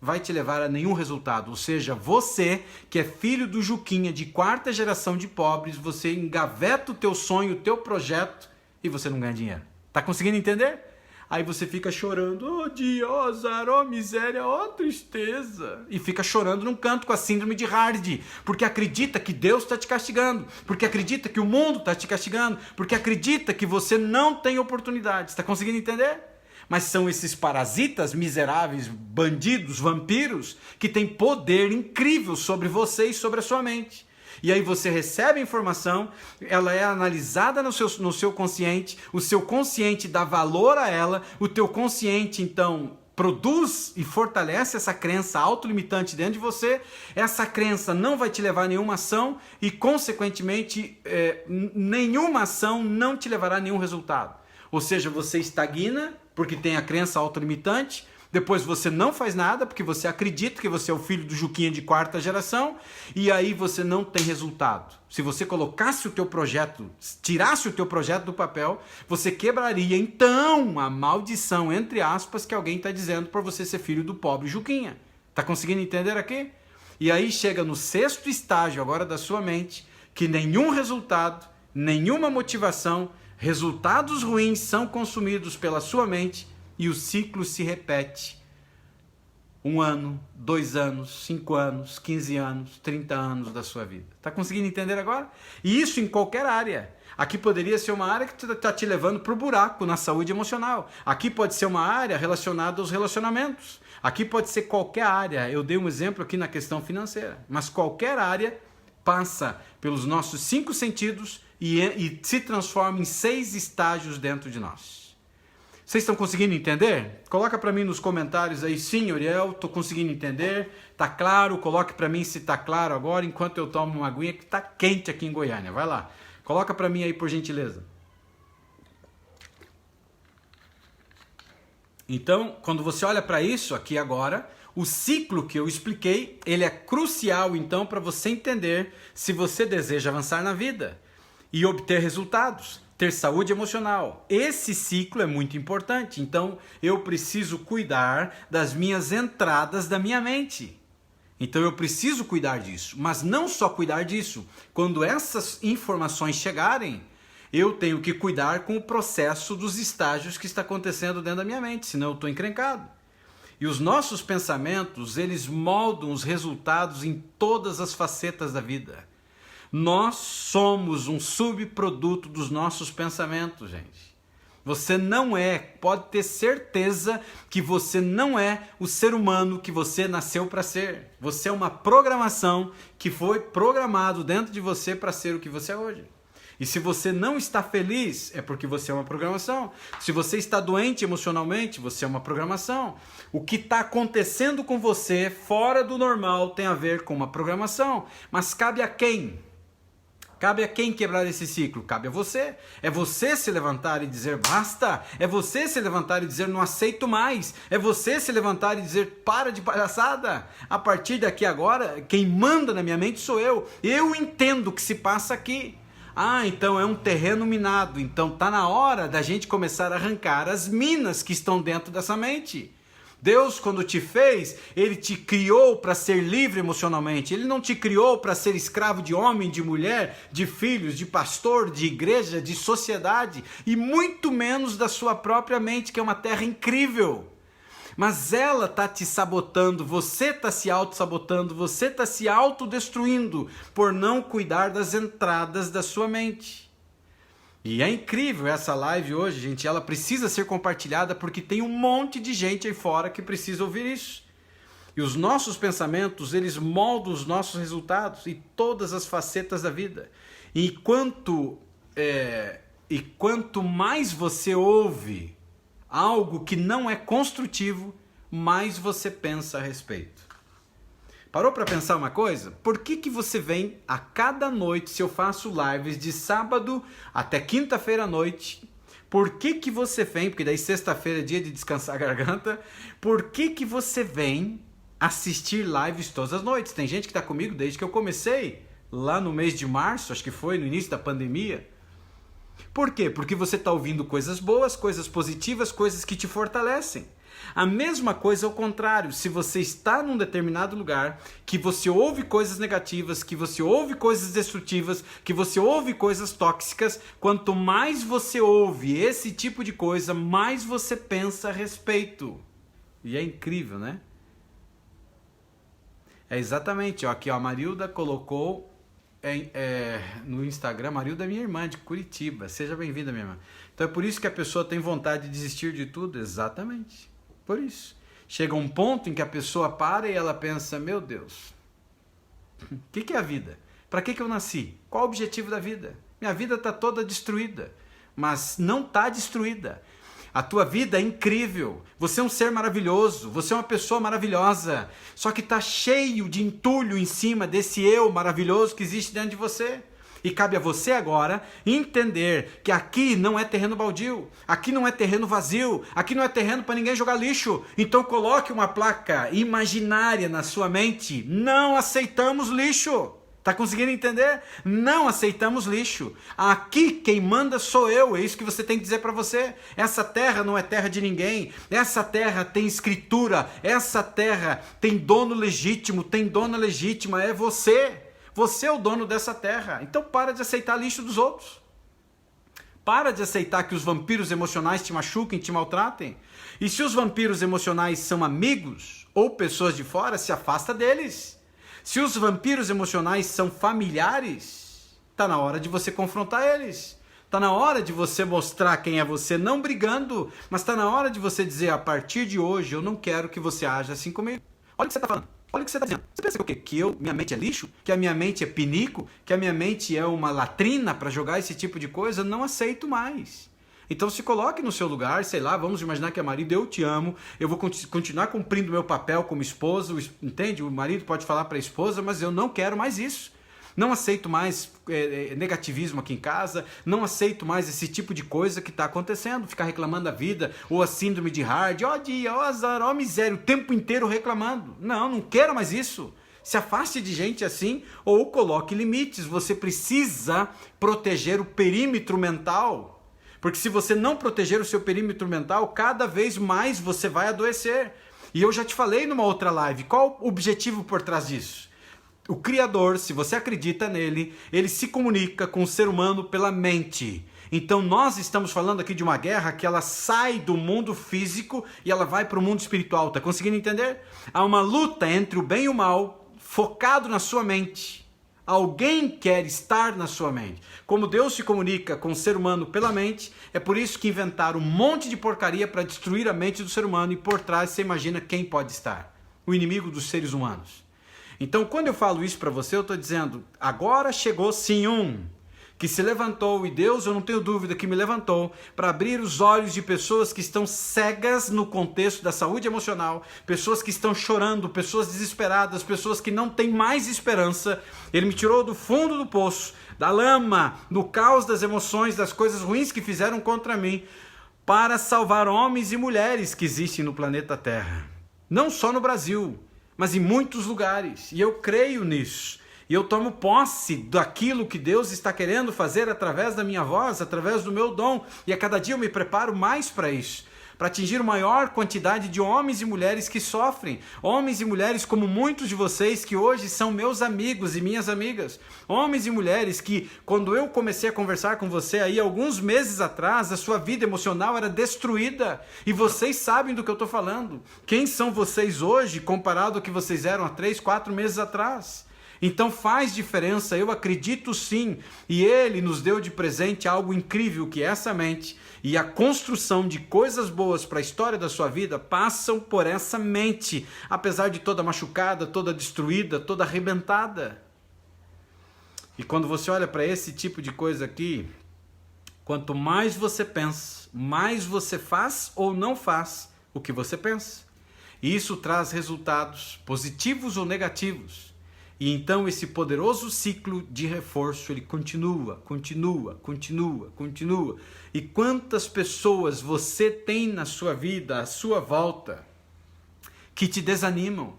vai te levar a nenhum resultado. Ou seja, você que é filho do Juquinha de quarta geração de pobres, você engaveta o teu sonho, o teu projeto e você não ganha dinheiro. Tá conseguindo entender? Aí você fica chorando, oh Deus, oh miséria, oh tristeza. E fica chorando num canto com a síndrome de Hardy, porque acredita que Deus está te castigando, porque acredita que o mundo está te castigando, porque acredita que você não tem oportunidade. Está conseguindo entender? Mas são esses parasitas miseráveis, bandidos, vampiros, que têm poder incrível sobre você e sobre a sua mente. E aí você recebe a informação, ela é analisada no seu consciente, o seu consciente dá valor a ela, o teu consciente então produz e fortalece essa crença autolimitante dentro de você, essa crença não vai te levar a nenhuma ação e consequentemente nenhuma ação não te levará a nenhum resultado. Ou seja, você estagna porque tem a crença autolimitante, Depois você não faz nada porque você acredita que você é o filho do Juquinha de quarta geração e aí você não tem resultado. Se você colocasse o teu projeto, tirasse o teu projeto do papel, você quebraria então a maldição, entre aspas, que alguém está dizendo por você ser filho do pobre Juquinha. Tá conseguindo entender aqui? E aí chega no sexto estágio agora da sua mente, que nenhum resultado, nenhuma motivação, resultados ruins são consumidos pela sua mente, e o ciclo se repete. 1 ano, 2 anos, 5 anos, 15 anos, 30 anos da sua vida. Está conseguindo entender agora? E isso em qualquer área. Aqui poderia ser uma área que está te levando para o buraco na saúde emocional. Aqui pode ser uma área relacionada aos relacionamentos. Aqui pode ser qualquer área. Eu dei um exemplo aqui na questão financeira. Mas qualquer área passa pelos nossos 5 sentidos e se transforma em 6 estágios dentro de nós. Vocês estão conseguindo entender? Coloca para mim nos comentários aí, sim, Uriel, estou conseguindo entender. Tá claro? Coloque para mim se tá claro agora, enquanto eu tomo uma aguinha que tá quente aqui em Goiânia. Vai lá. Coloca para mim aí, por gentileza. Então, quando você olha para isso aqui agora, o ciclo que eu expliquei, ele é crucial então para você entender se você deseja avançar na vida e obter resultados. Ter saúde emocional. Esse ciclo é muito importante. Então, eu preciso cuidar das minhas entradas da minha mente. Então, eu preciso cuidar disso. Mas não só cuidar disso. Quando essas informações chegarem, eu tenho que cuidar com o processo dos estágios que está acontecendo dentro da minha mente. Senão, eu estou encrencado. E os nossos pensamentos, eles moldam os resultados em todas as facetas da vida. Nós somos um subproduto dos nossos pensamentos, gente. Você não é, pode ter certeza que você não é o ser humano que você nasceu para ser. Você é uma programação que foi programado dentro de você para ser o que você é hoje. E se você não está feliz, é porque você é uma programação. Se você está doente emocionalmente, você é uma programação. O que está acontecendo com você fora do normal tem a ver com uma programação. Mas cabe a quem? Cabe a quem quebrar esse ciclo? Cabe a você. É você se levantar e dizer basta. É você se levantar e dizer não aceito mais. É você se levantar e dizer para de palhaçada. A partir daqui agora, quem manda na minha mente sou eu. Eu entendo o que se passa aqui. Ah, então é um terreno minado. Então tá na hora da gente começar a arrancar as minas que estão dentro dessa mente. Deus, quando te fez, Ele te criou para ser livre emocionalmente. Ele não te criou para ser escravo de homem, de mulher, de filhos, de pastor, de igreja, de sociedade, e muito menos da sua própria mente, que é uma terra incrível. Mas ela está te sabotando, você está se auto-sabotando, você está se autodestruindo por não cuidar das entradas da sua mente. E é incrível essa live hoje, gente, ela precisa ser compartilhada porque tem um monte de gente aí fora que precisa ouvir isso. E os nossos pensamentos, eles moldam os nossos resultados e todas as facetas da vida. E quanto mais você ouve algo que não é construtivo, mais você pensa a respeito. Parou para pensar uma coisa? Por que você vem a cada noite, se eu faço lives de sábado até quinta-feira à noite, por que você vem, porque daí sexta-feira é dia de descansar a garganta, por que você vem assistir lives todas as noites? Tem gente que está comigo desde que eu comecei, lá no mês de março, acho que foi, no início da pandemia. Por quê? Porque você está ouvindo coisas boas, coisas positivas, coisas que te fortalecem. A mesma coisa ao contrário, se você está num determinado lugar, que você ouve coisas negativas, que você ouve coisas destrutivas, que você ouve coisas tóxicas, quanto mais você ouve esse tipo de coisa, mais você pensa a respeito. E é incrível, né? É exatamente, ó, aqui ó, a Marilda colocou no Instagram, Marilda é minha irmã de Curitiba, seja bem-vinda, minha irmã. Então é por isso que a pessoa tem vontade de desistir de tudo, exatamente. Por isso. Chega um ponto em que a pessoa para e ela pensa, meu Deus, o que é a vida? Para que eu nasci? Qual o objetivo da vida? Minha vida está toda destruída, mas não está destruída. A tua vida é incrível, você é um ser maravilhoso, você é uma pessoa maravilhosa, só que está cheio de entulho em cima desse eu maravilhoso que existe dentro de você. E cabe a você agora entender que aqui não é terreno baldio, aqui não é terreno vazio, aqui não é terreno para ninguém jogar lixo. Então coloque uma placa imaginária na sua mente: não aceitamos lixo. Tá conseguindo entender? Não aceitamos lixo. Aqui quem manda sou eu, é isso que você tem que dizer para você. Essa terra não é terra de ninguém, essa terra tem escritura, essa terra tem dono legítimo, tem dona legítima, é você. Você é o dono dessa terra, então para de aceitar lixo dos outros. Para de aceitar que os vampiros emocionais te machuquem, te maltratem. E se os vampiros emocionais são amigos ou pessoas de fora, se afasta deles. Se os vampiros emocionais são familiares, está na hora de você confrontar eles. Está na hora de você mostrar quem é você, não brigando, mas está na hora de você dizer: a partir de hoje eu não quero que você haja assim comigo. Olha o que você está falando. Olha o que você está dizendo. Você pensa que o quê? Que minha mente é lixo? Que a minha mente é pinico? Que a minha mente é uma latrina para jogar esse tipo de coisa? Não aceito mais. Então se coloque no seu lugar, sei lá, vamos imaginar que é marido: eu te amo, eu vou continuar cumprindo meu papel como esposo, entende? O marido pode falar para a esposa: mas eu não quero mais isso. Não aceito mais negativismo aqui em casa, não aceito mais esse tipo de coisa que está acontecendo, ficar reclamando da vida, ou a síndrome de Hard, ó dia, ó azar, ó miséria, o tempo inteiro reclamando. Não quero mais isso. Se afaste de gente assim, ou coloque limites. Você precisa proteger o perímetro mental, porque se você não proteger o seu perímetro mental, cada vez mais você vai adoecer. E eu já te falei numa outra live, qual o objetivo por trás disso? O Criador, se você acredita nele, ele se comunica com o ser humano pela mente. Então nós estamos falando aqui de uma guerra que ela sai do mundo físico e ela vai para o mundo espiritual. Tá conseguindo entender? Há uma luta entre o bem e o mal, focado na sua mente. Alguém quer estar na sua mente. Como Deus se comunica com o ser humano pela mente, é por isso que inventaram um monte de porcaria para destruir a mente do ser humano, e por trás você imagina quem pode estar: o inimigo dos seres humanos. Então, quando eu falo isso para você, eu estou dizendo: agora chegou sim um que se levantou, e Deus, eu não tenho dúvida que me levantou, para abrir os olhos de pessoas que estão cegas no contexto da saúde emocional, pessoas que estão chorando, pessoas desesperadas, pessoas que não têm mais esperança. Ele me tirou do fundo do poço, da lama, do caos das emoções, das coisas ruins que fizeram contra mim, para salvar homens e mulheres que existem no planeta Terra. Não só no Brasil, mas em muitos lugares, e eu creio nisso, e eu tomo posse daquilo que Deus está querendo fazer através da minha voz, através do meu dom, e a cada dia eu me preparo mais para isso, para atingir maior quantidade de homens e mulheres que sofrem, homens e mulheres como muitos de vocês que hoje são meus amigos e minhas amigas, homens e mulheres que, quando eu comecei a conversar com você aí alguns meses atrás, a sua vida emocional era destruída, e vocês sabem do que eu estou falando. Quem são vocês hoje comparado ao que vocês eram há 3, 4 meses atrás? Então faz diferença, eu acredito sim, e Ele nos deu de presente algo incrível, que é essa mente, e a construção de coisas boas para a história da sua vida passam por essa mente, apesar de toda machucada, toda destruída, toda arrebentada. E quando você olha para esse tipo de coisa aqui, quanto mais você pensa, mais você faz ou não faz o que você pensa. E isso traz resultados positivos ou negativos. E então esse poderoso ciclo de reforço, ele continua. E quantas pessoas você tem na sua vida, à sua volta, que te desanimam?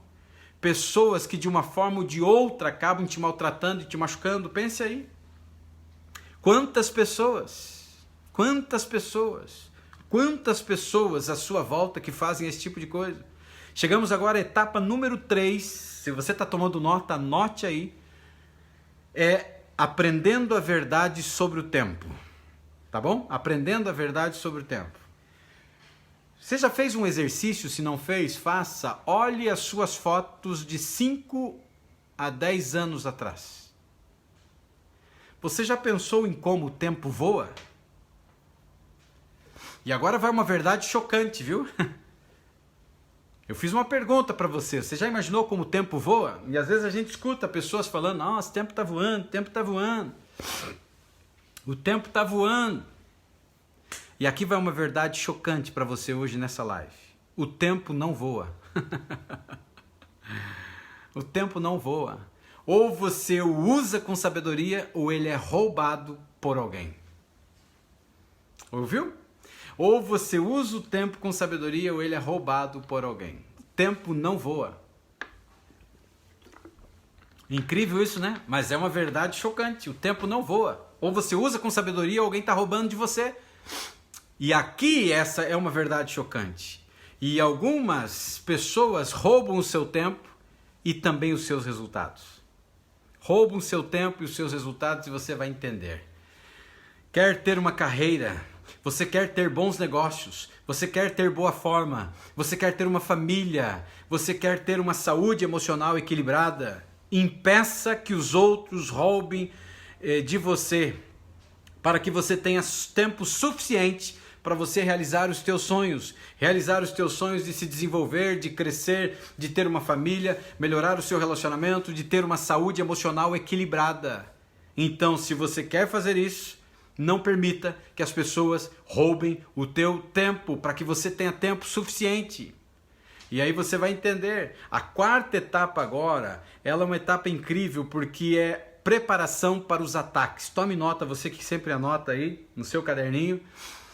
Pessoas que de uma forma ou de outra acabam te maltratando e te machucando? Pense aí. Quantas pessoas à sua volta que fazem esse tipo de coisa? Chegamos agora à etapa número 3. Se você está tomando nota, anote aí. É aprendendo a verdade sobre o tempo. Tá bom? Aprendendo a verdade sobre o tempo. Você já fez um exercício? Se não fez, faça. Olhe as suas fotos de 5 a 10 anos atrás. Você já pensou em como o tempo voa? E agora vai uma verdade chocante, viu? Eu fiz uma pergunta para você. Você já imaginou como o tempo voa? E às vezes a gente escuta pessoas falando: nossa, o tempo está voando, o tempo está voando. O tempo está voando. E aqui vai uma verdade chocante para você hoje nessa live. O tempo não voa. O tempo não voa. Ou você o usa com sabedoria, ou ele é roubado por alguém. Ouviu? Ou você usa o tempo com sabedoria, ou ele é roubado por alguém. O tempo não voa. Incrível isso, né? Mas é uma verdade chocante. O tempo não voa. Ou você usa com sabedoria, ou alguém está roubando de você. E aqui essa é uma verdade chocante. E algumas pessoas roubam o seu tempo e também os seus resultados. Roubam o seu tempo e os seus resultados e você vai entender. Quer ter uma carreira, você quer ter bons negócios, você quer ter boa forma, você quer ter uma família, você quer ter uma saúde emocional equilibrada. Impeça que os outros roubem de você, para que você tenha tempo suficiente para você realizar os teus sonhos de se desenvolver, de crescer, de ter uma família, melhorar o seu relacionamento, de ter uma saúde emocional equilibrada. Então, se você quer fazer isso, não permita que as pessoas roubem o teu tempo, para que você tenha tempo suficiente. E aí você vai entender. A quarta etapa agora, ela é uma etapa incrível, porque é preparação para os ataques. Tome nota, você que sempre anota aí no seu caderninho.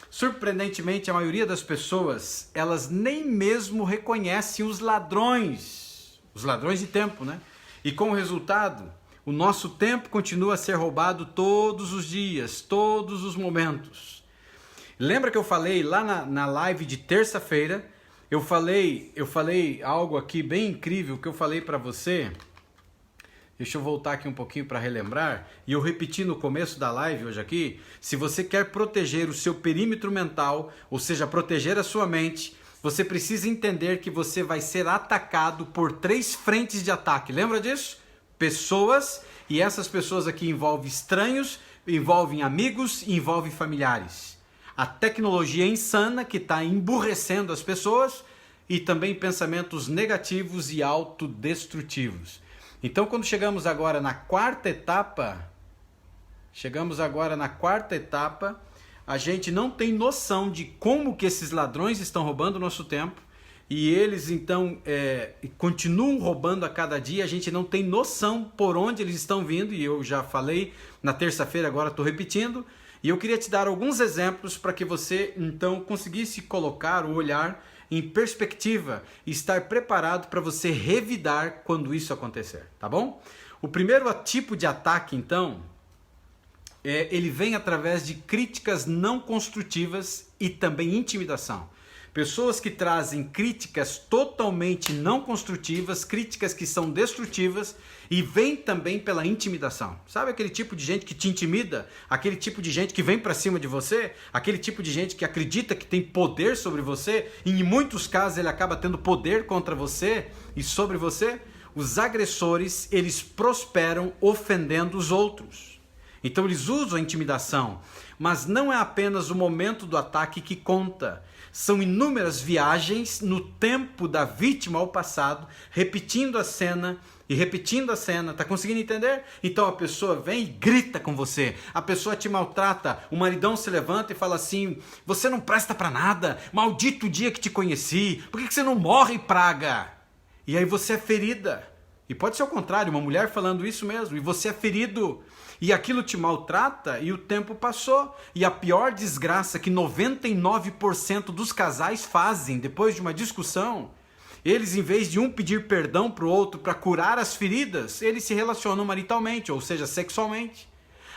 Surpreendentemente, a maioria das pessoas, elas nem mesmo reconhecem os ladrões de tempo, né? E com o resultado, o nosso tempo continua a ser roubado todos os dias, todos os momentos. Lembra que eu falei lá na live de terça-feira, eu falei algo aqui bem incrível que eu falei para você. Deixa eu voltar aqui um pouquinho para relembrar. E eu repeti no começo da live hoje aqui. Se você quer proteger o seu perímetro mental, ou seja, proteger a sua mente, você precisa entender que você vai ser atacado por 3 frentes de ataque. Lembra disso? Pessoas, e essas pessoas aqui envolvem estranhos, envolvem amigos e envolvem familiares. A tecnologia insana que está emburrecendo as pessoas e também pensamentos negativos e autodestrutivos. Então, quando chegamos agora na quarta etapa, a gente não tem noção de como que esses ladrões estão roubando o nosso tempo e eles então continuam roubando a cada dia. A gente não tem noção por onde eles estão vindo, e eu já falei na terça-feira, agora estou repetindo, e eu queria te dar alguns exemplos para que você então conseguisse colocar o olhar em perspectiva e estar preparado para você revidar quando isso acontecer, tá bom? O primeiro tipo de ataque, então, ele vem através de críticas não construtivas e também intimidação. Pessoas que trazem críticas totalmente não construtivas, críticas que são destrutivas, e vem também pela intimidação. Sabe aquele tipo de gente que te intimida? Aquele tipo de gente que vem para cima de você? Aquele tipo de gente que acredita que tem poder sobre você? E em muitos casos ele acaba tendo poder contra você e sobre você? Os agressores, eles prosperam ofendendo os outros. Então eles usam a intimidação, mas não é apenas o momento do ataque que conta. São inúmeras viagens no tempo da vítima ao passado, repetindo a cena e repetindo a cena. Tá conseguindo entender? Então a pessoa vem e grita com você. A pessoa te maltrata. O maridão se levanta e fala assim: você não presta pra nada. Maldito o dia que te conheci. Por que você não morre, praga? E aí você é ferida. E pode ser o contrário, uma mulher falando isso mesmo. E você é ferido. E aquilo te maltrata e o tempo passou. E a pior desgraça que 99% dos casais fazem depois de uma discussão, eles, em vez de um pedir perdão para o outro para curar as feridas, eles se relacionam maritalmente, ou seja, sexualmente.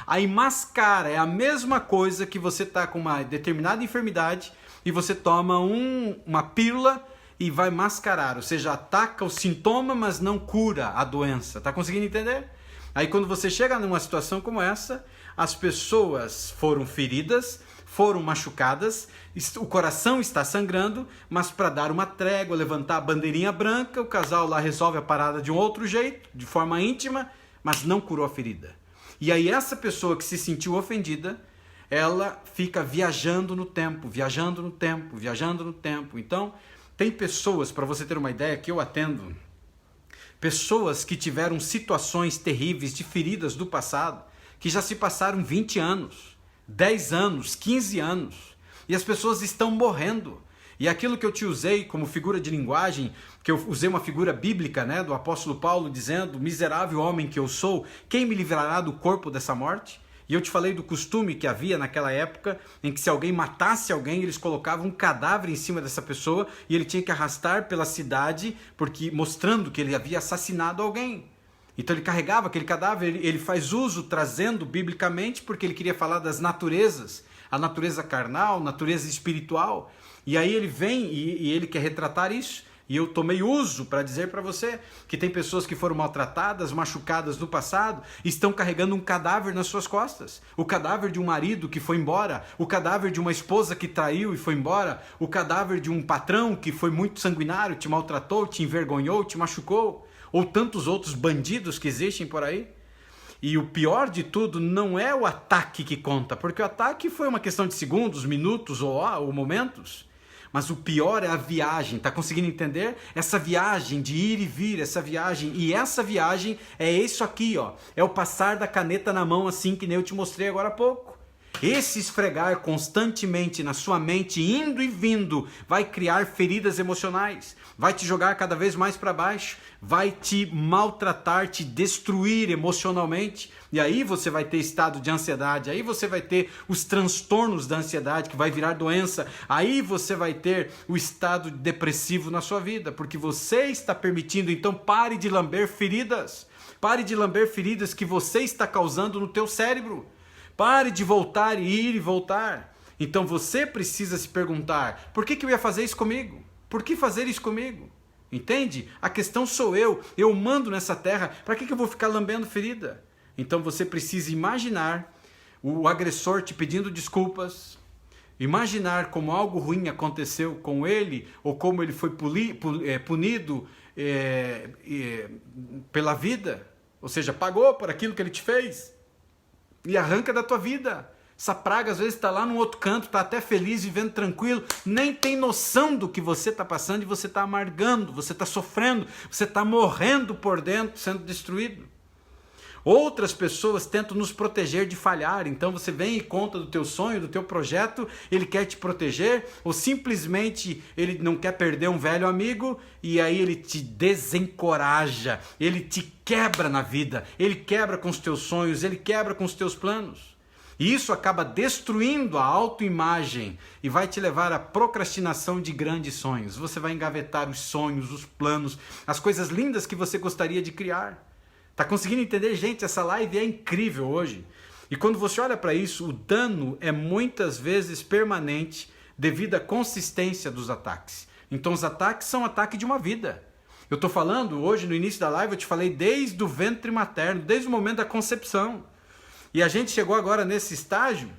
Aí mascara, é a mesma coisa que você está com uma determinada enfermidade e você toma uma pílula e vai mascarar, ou seja, ataca o sintoma, mas não cura a doença. Tá conseguindo entender? Aí quando você chega numa situação como essa, as pessoas foram feridas, foram machucadas, o coração está sangrando, mas para dar uma trégua, levantar a bandeirinha branca, o casal lá resolve a parada de um outro jeito, de forma íntima, mas não curou a ferida. E aí essa pessoa que se sentiu ofendida, ela fica viajando no tempo. Então, tem pessoas, para você ter uma ideia, que eu atendo, pessoas que tiveram situações terríveis de feridas do passado, que já se passaram 20 anos, 10 anos, 15 anos, e as pessoas estão morrendo. E aquilo que eu te usei como figura de linguagem, que eu usei uma figura bíblica, né, do apóstolo Paulo dizendo, miserável homem que eu sou, quem me livrará do corpo dessa morte? E eu te falei do costume que havia naquela época, em que se alguém matasse alguém, eles colocavam um cadáver em cima dessa pessoa e ele tinha que arrastar pela cidade, porque mostrando que ele havia assassinado alguém. Então ele carregava aquele cadáver, ele faz uso, trazendo biblicamente, porque ele queria falar das naturezas, a natureza carnal, natureza espiritual. E aí ele vem e ele quer retratar isso. E eu tomei uso para dizer para você que tem pessoas que foram maltratadas, machucadas no passado, estão carregando um cadáver nas suas costas. O cadáver de um marido que foi embora, o cadáver de uma esposa que traiu e foi embora, o cadáver de um patrão que foi muito sanguinário, te maltratou, te envergonhou, te machucou, ou tantos outros bandidos que existem por aí. E o pior de tudo não é o ataque que conta, porque o ataque foi uma questão de segundos, minutos ou momentos. Mas o pior é a viagem, tá conseguindo entender? Essa viagem de ir e vir, essa viagem, e essa viagem é isso aqui, ó. É o passar da caneta na mão, assim que nem eu te mostrei agora há pouco. Esse esfregar constantemente na sua mente, indo e vindo, vai criar feridas emocionais, vai te jogar cada vez mais para baixo, vai te maltratar, te destruir emocionalmente, e aí você vai ter estado de ansiedade, aí você vai ter os transtornos da ansiedade que vai virar doença, aí você vai ter o estado depressivo na sua vida, porque você está permitindo. Então pare de lamber feridas, pare de lamber feridas que você está causando no teu cérebro. Pare de voltar e ir e voltar. Então você precisa se perguntar, por que eu ia fazer isso comigo? Por que fazer isso comigo? Entende? A questão sou eu mando nessa terra, para que eu vou ficar lambendo ferida? Então você precisa imaginar o agressor te pedindo desculpas, imaginar como algo ruim aconteceu com ele, ou como ele foi punido pela vida, ou seja, pagou por aquilo que ele te fez. E arranca da tua vida. Essa praga às vezes está lá num outro canto, está até feliz, vivendo tranquilo, nem tem noção do que você está passando e você está amargando, você está sofrendo, você está morrendo por dentro, sendo destruído. Outras pessoas tentam nos proteger de falhar, então você vem e conta do teu sonho, do teu projeto, ele quer te proteger, ou simplesmente ele não quer perder um velho amigo, e aí ele te desencoraja, ele te quebra na vida, ele quebra com os teus sonhos, ele quebra com os teus planos. E isso acaba destruindo a autoimagem e vai te levar à procrastinação de grandes sonhos. Você vai engavetar os sonhos, os planos, as coisas lindas que você gostaria de criar. Tá conseguindo entender, gente? Essa live é incrível hoje. E quando você olha para isso, o dano é muitas vezes permanente devido à consistência dos ataques. Então os ataques são ataque de uma vida. Eu estou falando hoje, no início da live, eu te falei desde o ventre materno, desde o momento da concepção. E a gente chegou agora nesse estágio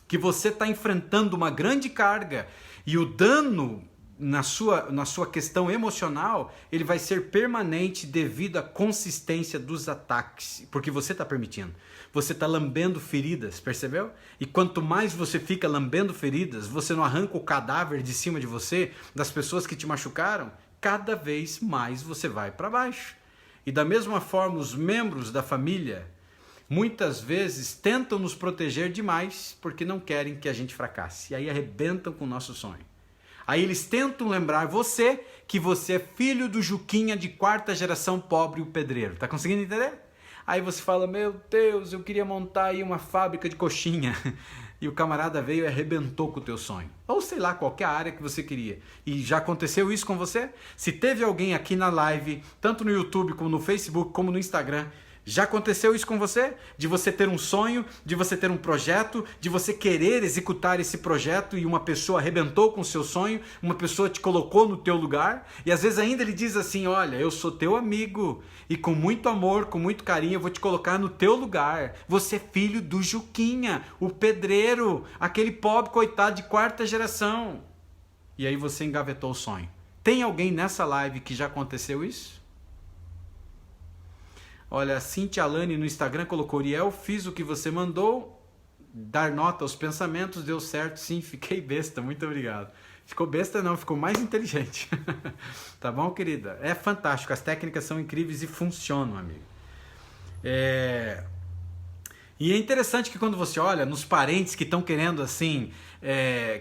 que você está enfrentando uma grande carga e o dano na sua questão emocional, ele vai ser permanente devido à consistência dos ataques, porque você está permitindo. Você está lambendo feridas, percebeu? E quanto mais você fica lambendo feridas, você não arranca o cadáver de cima de você, das pessoas que te machucaram, cada vez mais você vai para baixo. E da mesma forma, os membros da família, muitas vezes tentam nos proteger demais, porque não querem que a gente fracasse, e aí arrebentam com o nosso sonho. Aí eles tentam lembrar você que você é filho do Juquinha de quarta geração pobre, o pedreiro. Tá conseguindo entender? Aí você fala, meu Deus, eu queria montar aí uma fábrica de coxinha. E o camarada veio e arrebentou com o teu sonho. Ou sei lá, qualquer área que você queria. E já aconteceu isso com você? Se teve alguém aqui na live, tanto no YouTube, como no Facebook, como no Instagram, já aconteceu isso com você? De você ter um sonho, de você ter um projeto, de você querer executar esse projeto e uma pessoa arrebentou com o seu sonho, uma pessoa te colocou no teu lugar e às vezes ainda ele diz assim, olha, eu sou teu amigo e com muito amor, com muito carinho eu vou te colocar no teu lugar. Você é filho do Juquinha, o pedreiro, aquele pobre coitado de quarta geração. E aí você engavetou o sonho. Tem alguém nessa live que já aconteceu isso? Olha, a Cintia Alane no Instagram colocou, Uriel, fiz o que você mandou, dar nota aos pensamentos, deu certo, sim, fiquei besta, muito obrigado. Ficou besta não, ficou mais inteligente. Tá bom, querida? É fantástico, as técnicas são incríveis e funcionam, amigo. E é interessante que quando você olha nos parentes que estão querendo assim,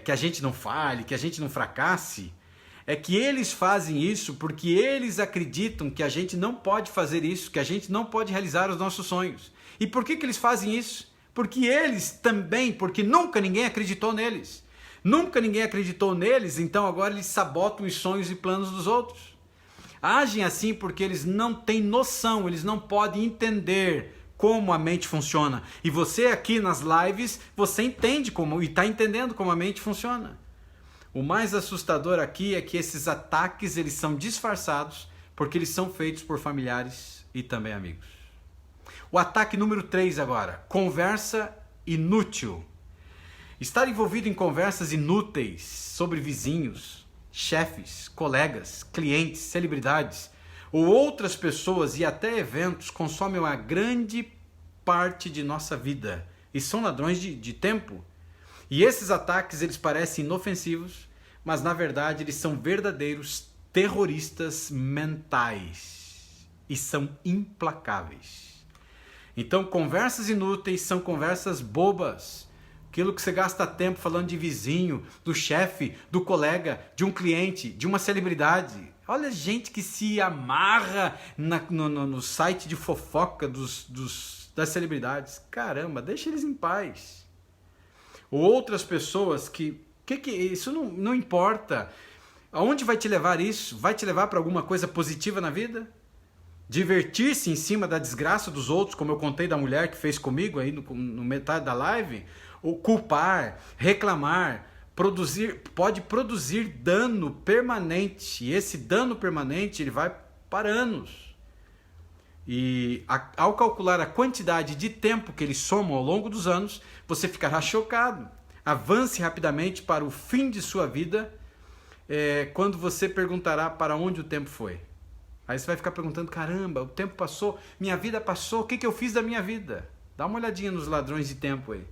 que a gente não falhe, que a gente não fracasse, é que eles fazem isso porque eles acreditam que a gente não pode fazer isso, que a gente não pode realizar os nossos sonhos. E por que eles fazem isso? Porque eles também, porque nunca ninguém acreditou neles. Nunca ninguém acreditou neles, então agora eles sabotam os sonhos e planos dos outros. Agem assim porque eles não têm noção, eles não podem entender como a mente funciona. E você aqui nas lives, você entende como, e está entendendo como a mente funciona. O mais assustador aqui é que esses ataques eles são disfarçados porque eles são feitos por familiares e também amigos. O ataque número 3 agora, conversa inútil. Estar envolvido em conversas inúteis sobre vizinhos, chefes, colegas, clientes, celebridades ou outras pessoas e até eventos consomem uma grande parte de nossa vida e são ladrões de tempo. E esses ataques eles parecem inofensivos, mas na verdade eles são verdadeiros terroristas mentais e são implacáveis. Então conversas inúteis são conversas bobas. Aquilo que você gasta tempo falando de vizinho, do chefe, do colega, de um cliente, de uma celebridade. Olha gente que se amarra no site de fofoca das celebridades. Caramba, deixa eles em paz. Ou outras pessoas que isso não importa. Aonde vai te levar isso? Vai te levar para alguma coisa positiva na vida? Divertir-se em cima da desgraça dos outros, como eu contei da mulher que fez comigo aí no metade da live? Ou culpar, reclamar, pode produzir dano permanente. E esse dano permanente ele vai para anos. E ao calcular a quantidade de tempo que eles somam ao longo dos anos, você ficará chocado. Avance rapidamente para o fim de sua vida, quando você perguntará para onde o tempo foi. Aí você vai ficar perguntando, caramba, o tempo passou, minha vida passou, o que eu fiz da minha vida? Dá uma olhadinha nos ladrões de tempo aí.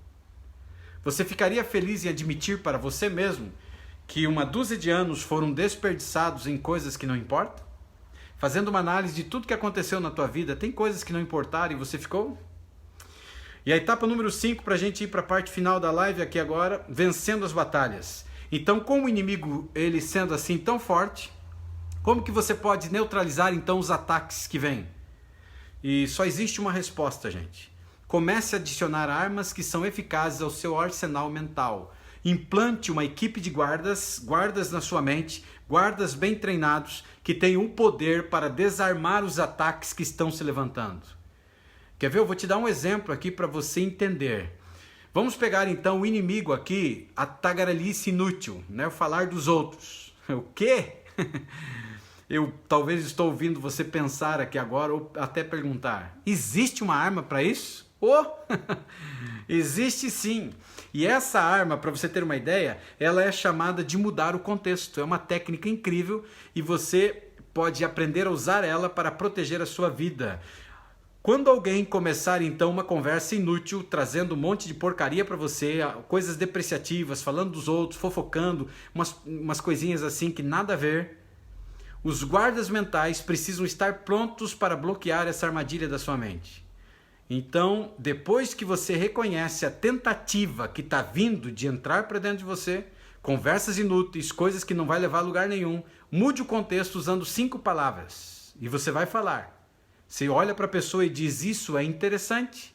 Você ficaria feliz em admitir para você mesmo que uma dúzia de anos foram desperdiçados em coisas que não importam? Fazendo uma análise de tudo que aconteceu na tua vida, tem coisas que não importaram e você ficou? E a etapa número 5, para a gente ir para a parte final da live aqui agora, vencendo as batalhas. Então, com o inimigo ele sendo assim tão forte, como que você pode neutralizar então os ataques que vêm? E só existe uma resposta, gente. Comece a adicionar armas que são eficazes ao seu arsenal mental. Implante uma equipe de guardas na sua mente, guardas bem treinados, que tenham o poder para desarmar os ataques que estão se levantando. Quer ver? Eu vou te dar um exemplo aqui para você entender. Vamos pegar então o inimigo aqui, a tagarelice inútil, né? O falar dos outros. O quê? Eu talvez estou ouvindo você pensar aqui agora ou até perguntar, existe uma arma para isso? Oh, existe sim. E essa arma, para você ter uma ideia, ela é chamada de mudar o contexto. É uma técnica incrível e você pode aprender a usar ela para proteger a sua vida. Quando alguém começar então uma conversa inútil, trazendo um monte de porcaria para você, coisas depreciativas, falando dos outros, fofocando, umas coisinhas assim que nada a ver, os guardas mentais precisam estar prontos para bloquear essa armadilha da sua mente. Então, depois que você reconhece a tentativa que está vindo de entrar para dentro de você, conversas inúteis, coisas que não vai levar a lugar nenhum, mude o contexto usando 5 palavras. E você vai falar. Você olha para a pessoa e diz, isso é interessante.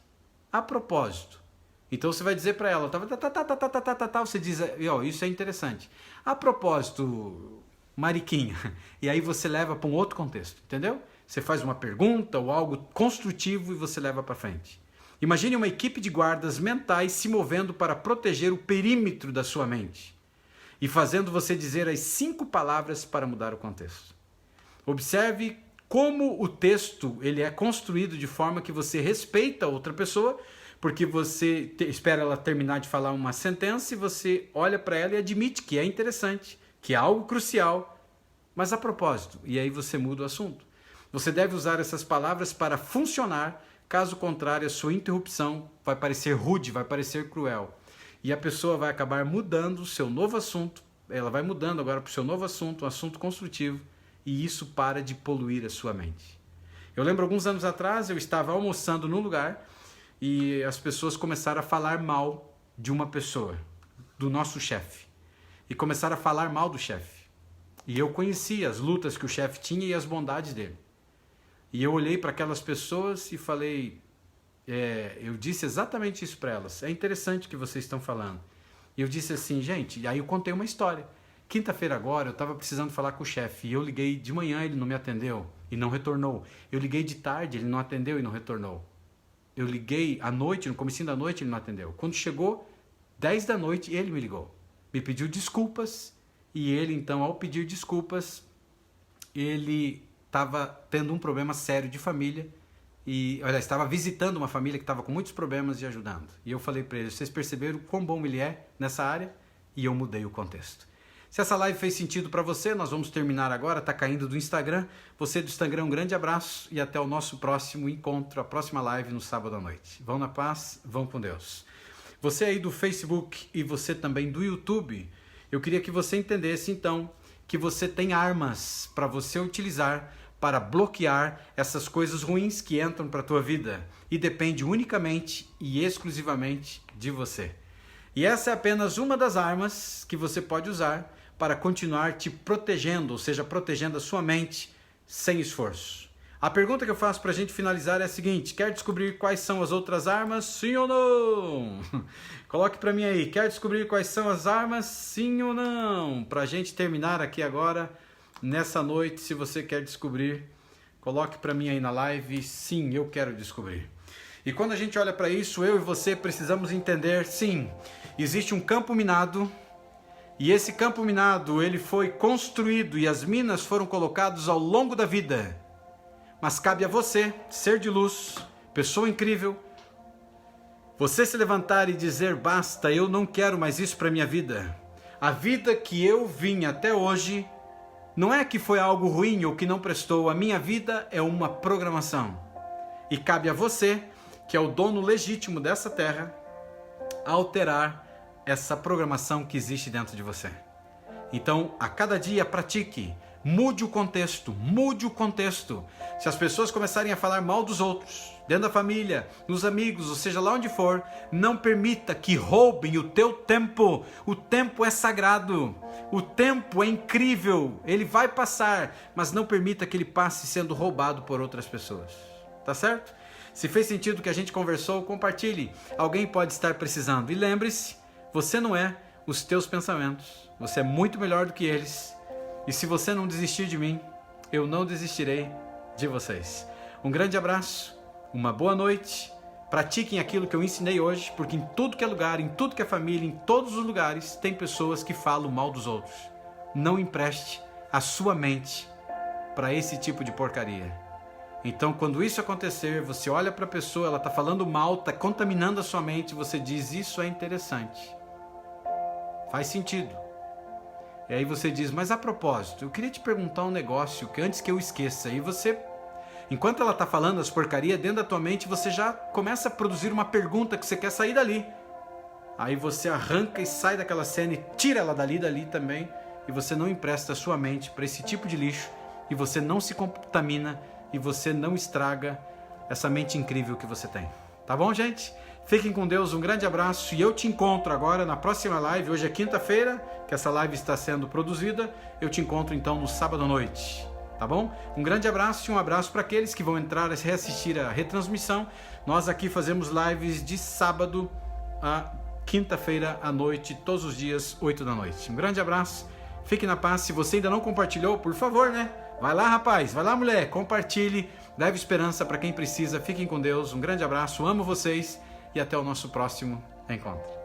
A propósito. Então você vai dizer para ela, você diz, isso é interessante. A propósito, Mariquinha. E aí você leva para um outro contexto, entendeu? Você faz uma pergunta ou algo construtivo e você leva para frente. Imagine uma equipe de guardas mentais se movendo para proteger o perímetro da sua mente e fazendo você dizer as 5 palavras para mudar o contexto. Observe como o texto ele é construído de forma que você respeita a outra pessoa, porque você espera ela terminar de falar uma sentença e você olha para ela e admite que é interessante, que é algo crucial, mas a propósito, e aí você muda o assunto. Você deve usar essas palavras para funcionar, caso contrário, a sua interrupção vai parecer rude, vai parecer cruel. E a pessoa vai acabar mudando o seu novo assunto, ela vai mudando agora para o seu novo assunto, um assunto construtivo, e isso para de poluir a sua mente. Eu lembro alguns anos atrás, eu estava almoçando num lugar e as pessoas começaram a falar mal de uma pessoa, do nosso chefe. E começaram a falar mal do chefe. E eu conhecia as lutas que o chefe tinha e as bondades dele. E eu olhei para aquelas pessoas e falei, eu disse exatamente isso para elas. É interessante o que vocês estão falando. E eu disse assim, gente, e aí eu contei uma história. Quinta-feira agora eu estava precisando falar com o chefe. E eu liguei de manhã, ele não me atendeu e não retornou. Eu liguei de tarde, ele não atendeu e não retornou. Eu liguei à noite, no comecinho da noite, ele não atendeu. Quando chegou 10 da noite, ele me ligou. Me pediu desculpas. E ele, então, ao pedir desculpas, ele estava tendo um problema sério de família. E, olha, estava visitando uma família que estava com muitos problemas e ajudando. E eu falei para ele, vocês perceberam quão bom ele é nessa área? E eu mudei o contexto. Se essa live fez sentido para você, nós vamos terminar agora, está caindo do Instagram. Você do Instagram, um grande abraço e até o nosso próximo encontro, a próxima live no sábado à noite. Vão na paz, vão com Deus. Você aí do Facebook e você também do YouTube, eu queria que você entendesse então que você tem armas para você utilizar para bloquear essas coisas ruins que entram para a tua vida e depende unicamente e exclusivamente de você. E essa é apenas uma das armas que você pode usar para continuar te protegendo, ou seja, protegendo a sua mente sem esforço. A pergunta que eu faço para a gente finalizar é a seguinte, quer descobrir quais são as outras armas, sim ou não? Coloque para mim aí, quer descobrir quais são as armas, sim ou não? Para a gente terminar aqui agora, nessa noite, se você quer descobrir, coloque para mim aí na live, sim, eu quero descobrir. E quando a gente olha para isso, eu e você precisamos entender, sim, existe um campo minado, e esse campo minado, ele foi construído e as minas foram colocadas ao longo da vida. Mas cabe a você, ser de luz, pessoa incrível, você se levantar e dizer, basta, eu não quero mais isso para minha vida. A vida que eu vim até hoje, não é que foi algo ruim ou que não prestou, a minha vida é uma programação. E cabe a você, que é o dono legítimo dessa terra, alterar essa programação que existe dentro de você. Então, a cada dia pratique, mude o contexto, mude o contexto. Se as pessoas começarem a falar mal dos outros, dentro da família, nos amigos, ou seja, lá onde for, não permita que roubem o teu tempo. O tempo é sagrado, o tempo é incrível, ele vai passar, mas não permita que ele passe sendo roubado por outras pessoas. Tá certo? Se fez sentido o que a gente conversou, compartilhe. Alguém pode estar precisando. E lembre-se, você não é os teus pensamentos. Você é muito melhor do que eles. E se você não desistir de mim, eu não desistirei de vocês. Um grande abraço, uma boa noite. Pratiquem aquilo que eu ensinei hoje, porque em tudo que é lugar, em tudo que é família, em todos os lugares, tem pessoas que falam mal dos outros. Não empreste a sua mente para esse tipo de porcaria. Então, quando isso acontecer, você olha para a pessoa, ela está falando mal, está contaminando a sua mente, você diz, isso é interessante. Faz sentido. E aí você diz, mas a propósito, eu queria te perguntar um negócio, que antes que eu esqueça. E você, enquanto ela está falando as porcarias, dentro da tua mente, você já começa a produzir uma pergunta que você quer sair dali. Aí você arranca e sai daquela cena e tira ela dali também. E você não empresta a sua mente para esse tipo de lixo. E você não se contamina. E você não estraga essa mente incrível que você tem. Tá bom, gente? Fiquem com Deus, um grande abraço e eu te encontro agora na próxima live. Hoje é quinta-feira, que essa live está sendo produzida. Eu te encontro então no sábado à noite, tá bom? Um grande abraço e um abraço para aqueles que vão entrar e reassistir a retransmissão. Nós aqui fazemos lives de sábado a quinta-feira à noite, todos os dias, 8 da noite. Um grande abraço, fique na paz. Se você ainda não compartilhou, por favor, né? Vai lá, rapaz, vai lá, mulher, compartilhe, leve esperança para quem precisa. Fiquem com Deus, um grande abraço, amo vocês e até o nosso próximo encontro.